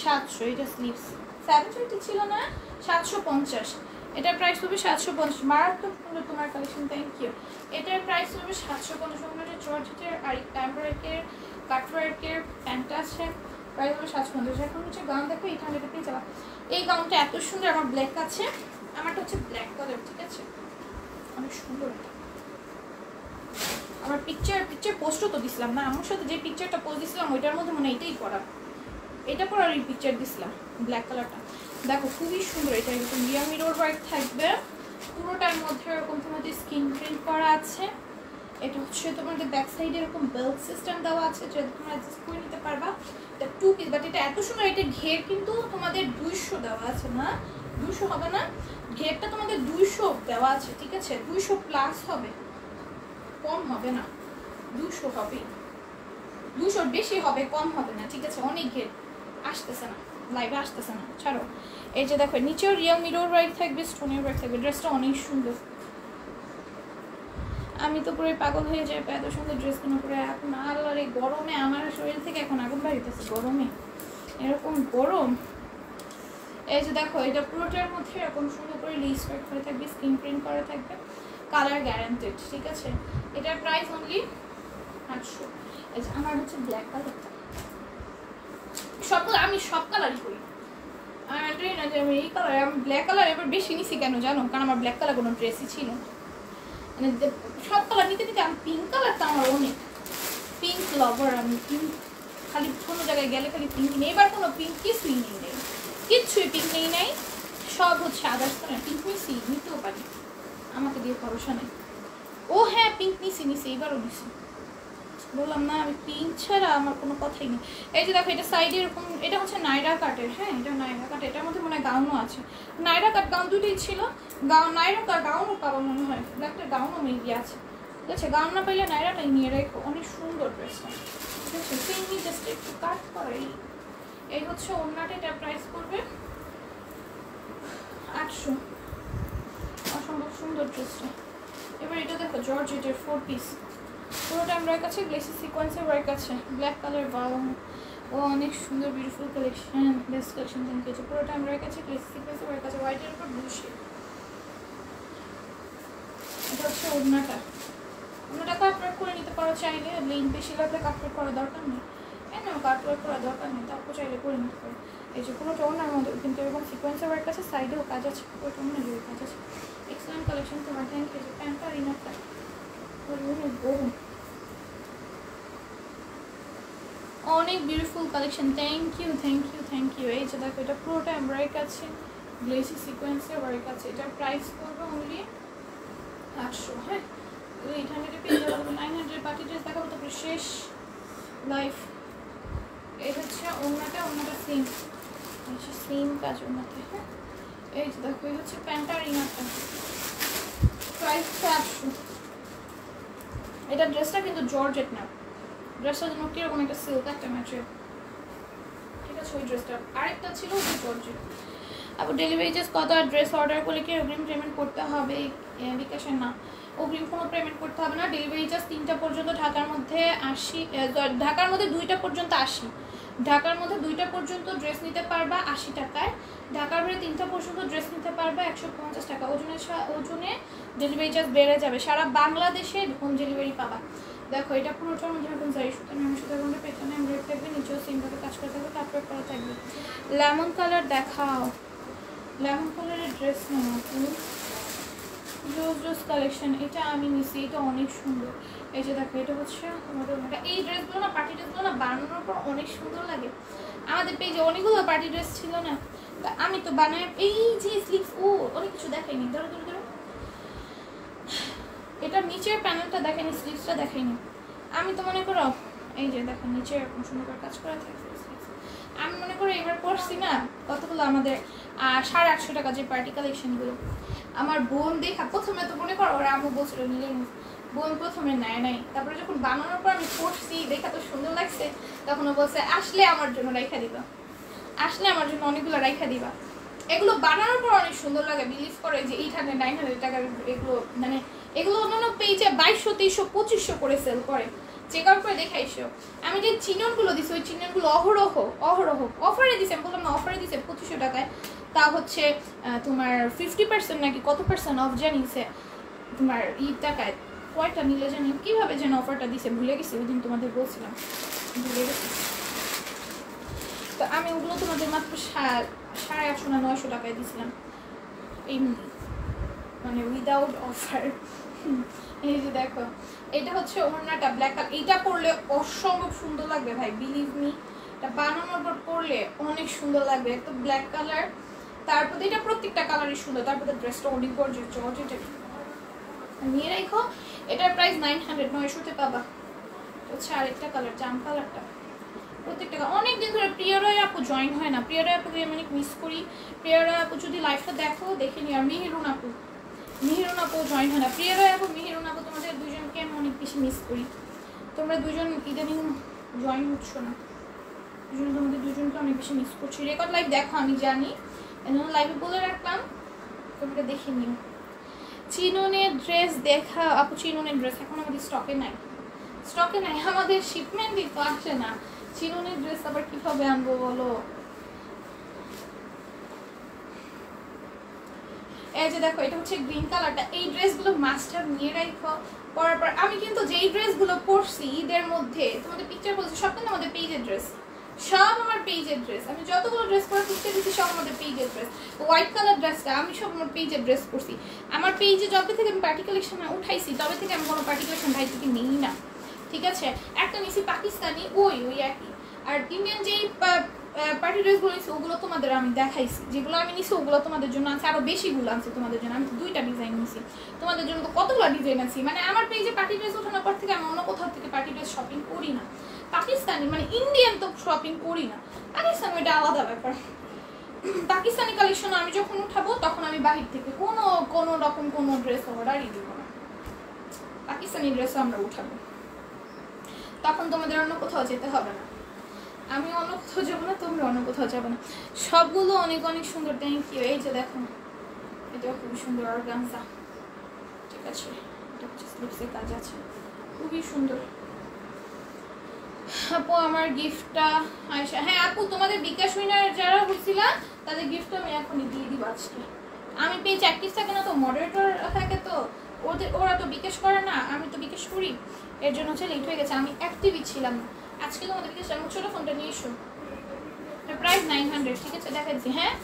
700। এটা স্লিভস 720 ছিল না, 750। এটার প্রাইস হবে 750। মারাত্মক সুন্দর তোমার কালেকশন, থ্যাংক ইউ। এটার প্রাইস হবে 750। জর্জেটের আর এমব্রয়ডারির কাটওয়ার্কের প্যান্ট আছে, প্রাইস হবে 750। এখন হচ্ছে গাউন দেখো, এখানে পেয়ে যাবা। এই গাউনটা এত সুন্দর, আমার ব্ল্যাক আছে, আমারটা হচ্ছে ব্ল্যাক কালার, ঠিক আছে, অনেক সুন্দর। আমার পিকচার পোস্টও তো দিছিলাম না, আমার সাথে যে পিকচারটা পোস্ট দিছিলাম ওইটার মধ্যে মনে এটাই করা, এটা পর আর এই পিকচার দিছিলাম ব্ল্যাক কালারটা। দেখো খুবই সুন্দর, এটা এরকম রিয়া মিরর ওয়ার্ক থাকবে পুরোটার মধ্যে, এরকম তোমাদের স্ক্রিন প্রিন্ট করা আছে। এটা হচ্ছে তোমাদের ব্যাক সাইডে এরকম বেল্ট সিস্টেম দেওয়া আছে, যেটা তোমরা অ্যাডজাস্ট করে নিতে পারবা। এটা 2 পিস, বাট এটা এত সুন্দর। এটা ঘের কিন্তু তোমাদের 200 দেওয়া আছে, না 200 হবে না, ঘেরটা তোমাদের 200 দেওয়া আছে, ঠিক আছে, 200 প্লাস হবে, কম হবে না, 200 হবে, 200 বেশি হবে, কম হবে না, ঠিক আছে। অনেক ঘের আসতেছে না, লাইভে আসতেছে না, ছাড়ো। এই যে দেখো নিচেও রিয়েল মিরর ওয়ার্ক থাকবে, স্টোনের ওয়ার্ক থাকবে, ড্রেসটা অনেক সুন্দর। আমি তো পুরো পাগল হয়ে যাই এত সুন্দর ড্রেসগুলো পরে। এখন আল্লাহর এই গরমে আমার শরীর থেকে এখন আগুন বাড়িতেছে, গরমে এরকম গরম। এই যে দেখো, এটা পুরোটার মধ্যে এরকম সুন্দর করে লেস ওয়ার্ক করে থাকবে, স্ক্রিন প্রিন্ট করা থাকবে, কালার গ্যারান্টেড, ঠিক আছে। এটার প্রাইস অনলি 800। এই যে আমার হচ্ছে ব্ল্যাক কালারটা, আমি সব কালারই করি, আর এটাই না যে আমি এই কালার, আমি ব্ল্যাক কালার এবার বেশি নিছি কেন জানো, কারণ আমার ব্ল্যাক কালার কোনো ড্রেসই ছিল মানে সব কালার নিতে নিতে। আমি পিঙ্ক কালারটা আমার অনেক পিঙ্ক লাভার, আমি পিঙ্ক খালি কোনো জায়গায় গেলে খালি পিঙ্ক নেই। এবার কোনো পিঙ্ক কিছুই নেই, কিচ্ছুই পিঙ্ক নেই নাই, সব হচ্ছে আদার্স কালার। পিঙ্ক নিছি, নিতেও পারি, আমাকে দিয়ে ভরসা নেই। ও হ্যাঁ, পিঙ্ক নিছি, এবারও নিছি, বললাম না আমি পিঙ্ক ছাড়া আমার কোনো কথাই নেই। এই যে দেখো, এটা সাইডে এরকম, এটা হচ্ছে নাইরা কাটের। হ্যাঁ, এটা নাইরা কাট, এটার মধ্যে মনে হয় গাউনও আছে, নাইরা কাট গাউন দুটোই ছিল। নাইরা কাট গাউনও পাবো মনে হয়, ব্ল্যাকটা গাউনও মেবি আছে, ঠিক আছে। গাউন না পাইলে নাইরাটাই নিয়ে রেখো, অনেক সুন্দর ড্রেসটা, ঠিক আছে। পিঙ্কই জাস্ট একটু কাট করাই। এই হচ্ছে ওড়নাটা, এটার প্রাইস পড়বে 800। অসম্ভব সুন্দর ড্রেসটা। এবার এটা দেখো, জর্জেটের 4 পিস, পুরোটা এমব্রয়ডারি কাছে, গ্লেসি সিকোয়েন্সের ওয়ার্ক আছে, ব্ল্যাক কালার। ও অনেক সুন্দর, বিউটিফুল কালেকশন, বেস্ট কালেকশন কিনেছে। পুরোটা এমব্রয়ডারি কাছে, গ্লেসি সিকোয়েন্সের ওয়ার্ক আছে, হোয়াইটের উপর ব্লু শেড। এটা হচ্ছে ওড়নাটা, ওড়নাটা কাটওয়ার্ক করে নিতে পারো চাইলে, লিঙ্ক বেশি লাগলে কাটওয়ার্ক করার দরকার নেই, না কাটওয়ার্ক করার দরকার নেই, তারপর চাইলে করে নিতে পারো। এই যে পুরোটা ওড়নার মধ্যে কিন্তু এরকম সিকোয়েন্সের ওয়ার্ক আছে, সাইডেও কাজ আছে, পুরোটা ওড়না জুড়ে কাজ আছে। এক্সেলেন্ট কালেকশন তোমার, থ্যাংক ইউ। প্যান্টটা ইনারটা গরম, অনেক বিউটিফুল কালেকশন, থ্যাংক ইউ। এই যে দেখো, এটা পুরোটা এমব্রয়ডারি আছে, গ্লেসি সিকোয়েন্সের ওয়ার্ক আছে। এটার প্রাইস পড়বে অনলি 800। হ্যাঁ, 800 পেয়ে যাবো, 900 পার্টি ড্রেস দেখাবো তারপরে শেষ লাইফ। এই হচ্ছে ওড়নাটা সেম কাজ ওড়নাতে। হ্যাঁ, এই যে দেখো, এই হচ্ছে প্যান্টার ইনারটা, প্রাইস 800। এটা ড্রেসটা কিন্তু জর্জেট না, ড্রেসটা যেন কিরকম একটা সিল্ক একটা ম্যাটেরিয়াল, ঠিক আছে। ওই ড্রেসটা আরেকটা ছিল ওই জর্জেট। আবার ডেলিভারি চার্জ কত? ড্রেস অর্ডার করলে কি অগ্রিম পেমেন্ট করতে হবে? বিকাশে না, অগ্রিম কোনো পেমেন্ট করতে হবে না। ডেলিভারি চার্জ 3টা পর্যন্ত, ঢাকার মধ্যে 80, ঢাকার মধ্যে 2টা পর্যন্ত 80, ঢাকার মধ্যে 2টা পর্যন্ত ড্রেস নিতে পারবা 80 টাকায়, ঢাকার বাইরে 3টা পর্যন্ত ড্রেস নিতে পারবা 150 টাকা। ওজনে ডেলিভারি চার্জ বেড়ে যাবে। সারা বাংলাদেশে হোম ডেলিভারি পাবা। দেখো এটা পুরোটার মধ্যে এখন যাই সুতরাং আমি সুতরাং পেছনে এমব্রয়েড থাকবে, নিচেও সেমভাবে কাজ করা থাকবে, কাপড় করা থাকবে। লেমন কালার দেখাও, লেমন কালারের ড্রেস নেবো, রোজ রোজ কালেকশন। এটা আমি নিছি, এটা অনেক সুন্দর। এই যে দেখো এটা হচ্ছে আমাদের, এই ড্রেসগুলো না, পার্টি ড্রেসগুলো না বানানোর পর অনেক সুন্দর লাগে। আমাদের পেজে অনেকগুলো পার্টি ড্রেস ছিল না, আমি তো বানাই। এই যে স্লিভস, ও অনেক কিছু দেখাইনি, ধরো ধরো ধরো, এটার নিচের প্যানেলটা দেখাইনি, স্লিভসটা দেখাইনি। আমি তো মনে করো এই যে দেখো নিচে এরকম সুন্দর করে কাজ করা থাকে। আমি মনে করো এবার পড়ছি না কতগুলো আমাদের 850 টাকা যে পার্টি কালেকশনগুলো, আমার বোন দেখা প্রথমে তো মনে করো ওরা আম্মু বলছিল নিলে, বোন প্রথমে নেয় নাই, তারপরে যখন বানানোর পর আমি পড়ছি দেখা তো সুন্দর লাগছে, তখন ও বলছে আসলে আমার জন্য রাইখা দিবা, আসলে আমার জন্য অনেকগুলো রাইখা দিবা। এগুলো বানানোর পর অনেক সুন্দর লাগে, বিলিভ করে যে 800 900 টাকার এগুলো, মানে এগুলো অন্যান্য পেজে 2200 2300 2500 করে সেল করে, চেক আউট করে দেখাইছো। আমি যে চিননগুলো দিছি ওই চিননগুলো অহরহ অফারে দিছে, আমি বললাম না অফারে দিছে 2500 টাকায়, তা হচ্ছে তোমার 50% নাকি কত পার্সেন্ট অফ জানিয়েছে তোমার টাকায়। কয়টা নিলে জানি কীভাবে যেন অফারটা দিছে ভুলে গেছি, ওই দিন তোমাদের বলছিলাম, ভুলে গেছি। তো আমি ওগুলো তোমাদের মাত্র 850 না 900 টাকায় দিয়েছিলাম, এই মানে উইদাউট অফার। এই যে দেখো এটা হচ্ছে ওড়নাটা ব্ল্যাক কালার, এইটা পরলে অসম্ভব সুন্দর লাগবে ভাই, বিলিভ মি। এটা বানানোর পর পরলে অনেক সুন্দর লাগবে, একদম ব্ল্যাক কালার, তারপর এটা প্রত্যেকটা কালারই সুন্দর, তারপরে ড্রেসটা অনেক গর্জিয়াস জর্জেট নিয়ে রাখো। এটার প্রাইস 900, 900-তে পাবা। হচ্ছে আরেকটা কালার জাম কালারটা, প্রত্যেকটা অনেকদিন ধরে প্রিয়ারয় আপু জয়েন হয় না, প্রিয়ারয় আপুকে আমি অনেক মিস করি। প্রিয়ারয় আপু যদি লাইফটা দেখো দেখে নি, আর মিহিরুন আপু জয়েন হয় না। প্রিয়ারয় আপু মিহিরুন আপু তোমাদের দুজনকে আমি অনেক বেশি মিস করি, তোমরা দুজন ইদানিং জয়েন হচ্ছ না, দুজন তোমাদের দুজনকে অনেক বেশি মিস করছি। রেকর্ড লাইভ দেখো আমি জানি, এজন্য লাইভে বলে রাখলাম, তোমরা দেখে নিও। চিননের ড্রেস দেখা আপু, চিননের ড্রেস এখন আমাদের স্টকে নাই, আমাদের শিপমেন্টই তো আসে না। চিননের ড্রেস আবার কিভাবে আনবো বলো? এই যে দেখো এটা হচ্ছে গ্রিন কালারটা, এই ড্রেসগুলো মাস্টার নিয়ে রাখো পরার পর। আমি কিন্তু যেই ড্রেসগুলো পরছি ঈদের মধ্যে তোমাদের পিকচার বলছি, সব কিন্তু আমাদের পেজের ড্রেস, সব আমার পেজের ড্রেস। আমি যতগুলো ড্রেস পরে পিকচার দিচ্ছি সব আমাদের পেজের ড্রেস। হোয়াইট কালার ড্রেসটা আমি সব আমার পেজের ড্রেস পরছি। আমার পেজে যবে থেকে আমি পার্টি কালেকশন উঠাইছি তবে থেকে আমি কোনো পার্টি কালেকশন ভাই থেকে নিই না, ঠিক আছে। একটা নিছি পাকিস্তানি, ওই একই। আর ইন্ডিয়ান যেই পার্টি ড্রেসগুলো নিচ্ছি ওগুলো তোমাদের আমি দেখাইছি, যেগুলো আমি নিচ্ছি ওগুলো তোমাদের জন্য আছে, আরও বেশিগুলো আছে তোমাদের জন্য। আমি 2টা ডিজাইন নিছি, তোমাদের জন্য তো কতগুলো ডিজাইন আছে। মানে আমার পেজে পার্টি ড্রেস ওঠানোর পর থেকে আমি অন্য কোথাও থেকে পার্টি ড্রেস শপিং করি না। পাকিস্তানি মানে ইন্ডিয়ান তো শপিং করি না, পাকিস্তানি ওইটা আলাদা ব্যাপার। পাকিস্তানি কালেকশন আমি যখন উঠাবো তখন আমি বাহির থেকে কোনো রকম কোনো ড্রেস অর্ডারই দেবো না, পাকিস্তানি ড্রেসও আমরা উঠাবো, তখন তোমাদের অন্য কোথাও যেতে হবে না, আমি অন্য কোথাও যাবো না, তোমরা অন্য কোথাও যাবো না। সবগুলো অনেক অনেক সুন্দর, থ্যাংক ইউ। এই যে দেখো এটাও খুবই সুন্দর অর্গানজা, ঠিক আছে, এটা হচ্ছে স্লিপসের কাজ আছে, খুবই সুন্দর। আপু আমার গিফটটা আয়শা, হ্যাঁ আপু তোমাদের বিকাশ উইনার যারা হয়েছিল তাদের গিফটটা আমি এখনই দিয়ে দিব আজকে। আমি পেজ অ্যাক্টিভ থাকে না তো, মডারেটর থাকে তো, ওরা তো বিকাশ করে না, আমি তো বিকাশ করি, এর জন্য হচ্ছে লেট হয়ে গেছে, আমি অ্যাক্টিভই ছিলাম না। আজকে তোমাদের বিকাশ, আমি ছোটো ফোনটা নিয়ে এসো, প্রাইস 900, ঠিক আছে দেখাচ্ছি। হ্যাঁ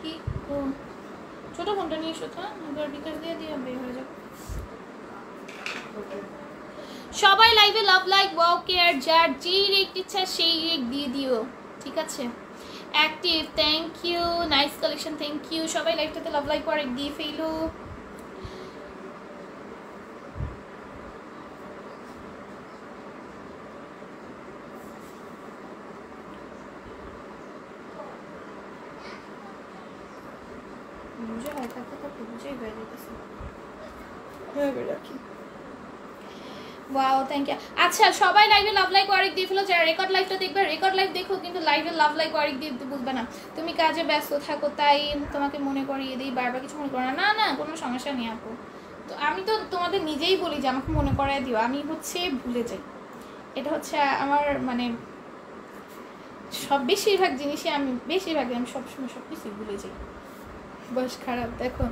কি ও ছোটো ফোনটা নিয়ে এসো তো, এবার বিকাশ দিয়ে বের হয়ে যাবো। সবাই লাইভে লাভ লাইক ওয়াও কেয়ার, যার যেই রেট ইচ্ছা সেই রেট দিয়ে দিও, ঠিক আছে। Active, thank you, nice collection, thank you. সবাই লাইভটাতে লাভ লাইক করে দিয়ে ফেলো। বুঝে হয় কথা বুঝেই হয়ে যেতেছে, রাখি। Wow thank you. আচ্ছা সবাই লাইভে লাভ লাইক ওয়ারিক দিয়ে ফেলো, যারা রেকর্ড লাইভটা দেখবে রেকর্ড লাইভ দেখো, কিন্তু লাইভে লাভ লাইক ওয়ারিক দিয়ে বুঝবে না। তুমি কাজে ব্যস্ত থাকো তাই তোমাকে মনে করিয়ে দিই, বারবার কিছু মনে করো না। না কোনো সমস্যা নেই আপু, তো আমি তো তোমাদের নিজেই বলি যে আমাকে মনে করাই দিও, আমি হচ্ছে ভুলে যাই। এটা হচ্ছে আমার মানে বেশিরভাগ জিনিসই আমি সবসময় সব কিছুই ভুলে যাই, বয়স খারাপ দেখো।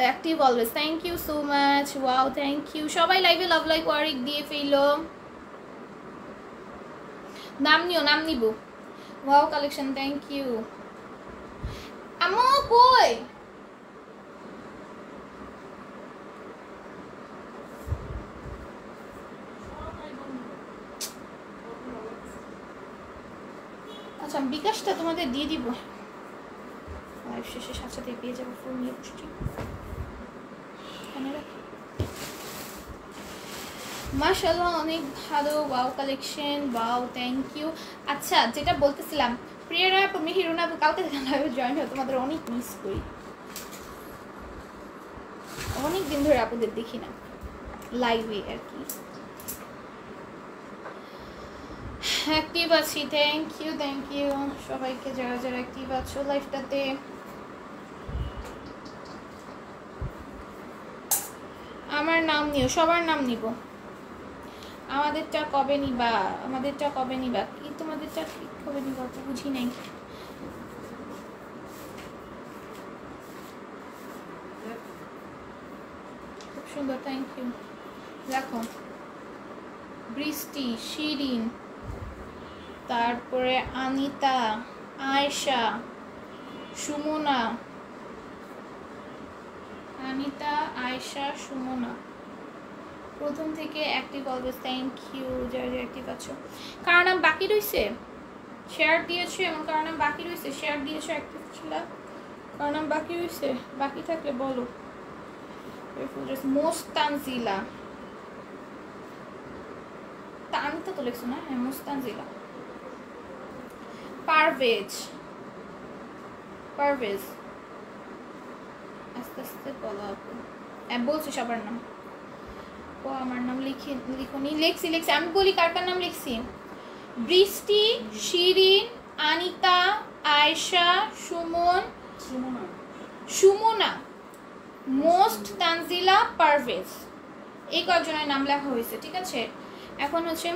Active always, thank you so much. Wow thank you. সবাই লাইভে লাভ লাইক ওয়ারিক দিয়ে ফেলো, নাম নিব। Wow collection, thank you. আমো কই আচ্ছা বিকাশটা তোমাদের দিয়ে দিব, লাইভ শেষে সাথে সাথে পেয়ে যাবো, ফোন নিয়ে বসছি। মাশাআল্লাহ অনেক ভালো, wow collection, wow thank you. আচ্ছা যেটা বলতেছিলাম, প্রিয়ারা আপু মিহিরুনা আপু কালকে লাইভে জয়েন হয়ে তোমাদের অনেক মিস করি, অনেক দিন ধরে আপুদের দেখি না লাইভে আর কি। অ্যাক্টিভ আছি, থ্যাংক ইউ সবাইকে যারা যারা অ্যাক্টিভ আছো লাইভটাতে। আমার নাম নিও, সবার নাম নিব। আমাদেরটা কবে নিবা কি তোমাদেরটা কবে নিবা তো বুঝি নাই। খুব সুন্দর, থ্যাংক ইউ। দেখো বৃষ্টি, শিরিন, তারপরে আনিতা, আয়েশা, সুমনা, প্রথম থেকে অ্যাক্টিভ অলওয়েজ, থ্যাংক ইউ যারা যারা অ্যাক্টিভ আছো। কার নাম বাকি রয়েছে শেয়ার দিয়েছো, এমন কার নাম বাকি রয়েছে শেয়ার দিয়েছো, অ্যাক্টিভ ছিল কার নাম বাকি রয়েছে, বাকি থাকলে বলো। মোস্তানজিলা, আনিতা তো লিখছো না? হ্যাঁ মোস্তানজিলা। পারভেজ আস্তে আস্তে বলো আপু, বলছি সবার নাম। ও আমার নাম লিখুনি, লিখছি আমি বলি কার কার নাম লিখছি। বৃষ্টি, শিরিন, আনিতা, আয়েশা, সুমনা, মোস্ট, তানজিলা, পারভেজ, এই কয়েকজনের নাম লেখা হয়েছে, ঠিক আছে। এখন হচ্ছে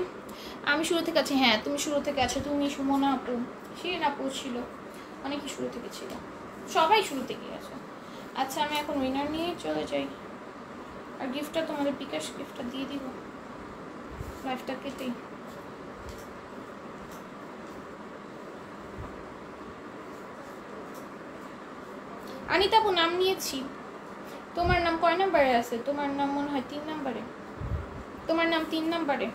আমি শুরু থেকে আছি, হ্যাঁ তুমি শুরু থেকে আছো, তুমি, সুমনা আপু, শিরিন আপু ছিল, অনেকে শুরু থেকে ছিল, সবাই শুরু থেকে আছে। আচ্ছা আমি এখন উইনার নিয়ে চলে যাই, আর গিফটটা তোমাদের বিকাশ গিফটটা দিয়ে দিব লাইফটা কেটেই। আনিতা আপু নাম নিয়েছি, তোমার নাম কয় নাম্বারে আছে? তোমার নাম মনে হয় 3 নাম্বারে, তোমার নাম 3 নাম্বারে।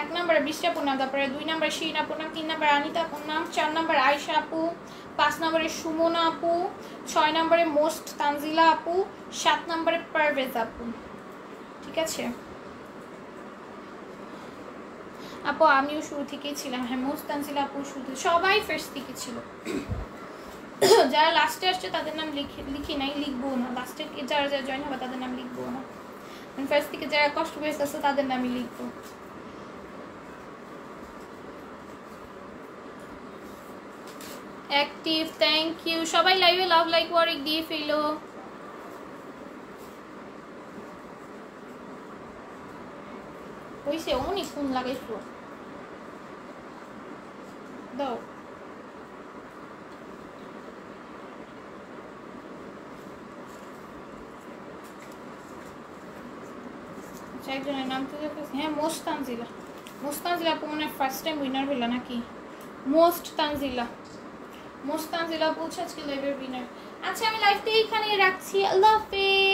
1 নাম্বারে বৃষ্টি আপুর নাম, তারপরে 2 নাম্বারে শিরিন আপুর নাম, 3 নাম্বারে আনিতা আপুর নাম, 4 নাম্বারে আয়েশা আপু, 5 নাম্বারে সুমনা আপু, 6 নাম্বারে মোস্ট তানজিলা আপু, 7 নাম্বারে পারভেজ আপু, ঠিক আছে আপু। আমিও শুরু থেকেই ছিলাম, হ্যাঁ মোস্ট তানজিলা আপু শুরু, সবাই ফার্স্ট থেকে ছিল। যারা লাস্টে আসছে তাদের নাম লিখি নাই, লিখবো না। লাস্টে যারা যারা জয়েন হবে তাদের নাম লিখবো না, ফার্স্ট থেকে যারা কষ্ট করে আসছে তাদের নামই লিখবো। Active, thank you. সবাই লাইভে লাভ লাইক ওয়ারিক দিয়ে ফেলো। হইছে অনেক ফোন লাগাইছো, দাও। একজনের নাম তো দেখেছি, হ্যাঁ মোস্তানজিলা আপু মনে হয় ফার্স্ট টাইম উইনার হইল নাকি? মোস্তানজিলা বলছে আজকে লাইভের উইনার। আচ্ছা আমি লাইভটা এইখানে রাখছি, আল্লাহ হাফেজ।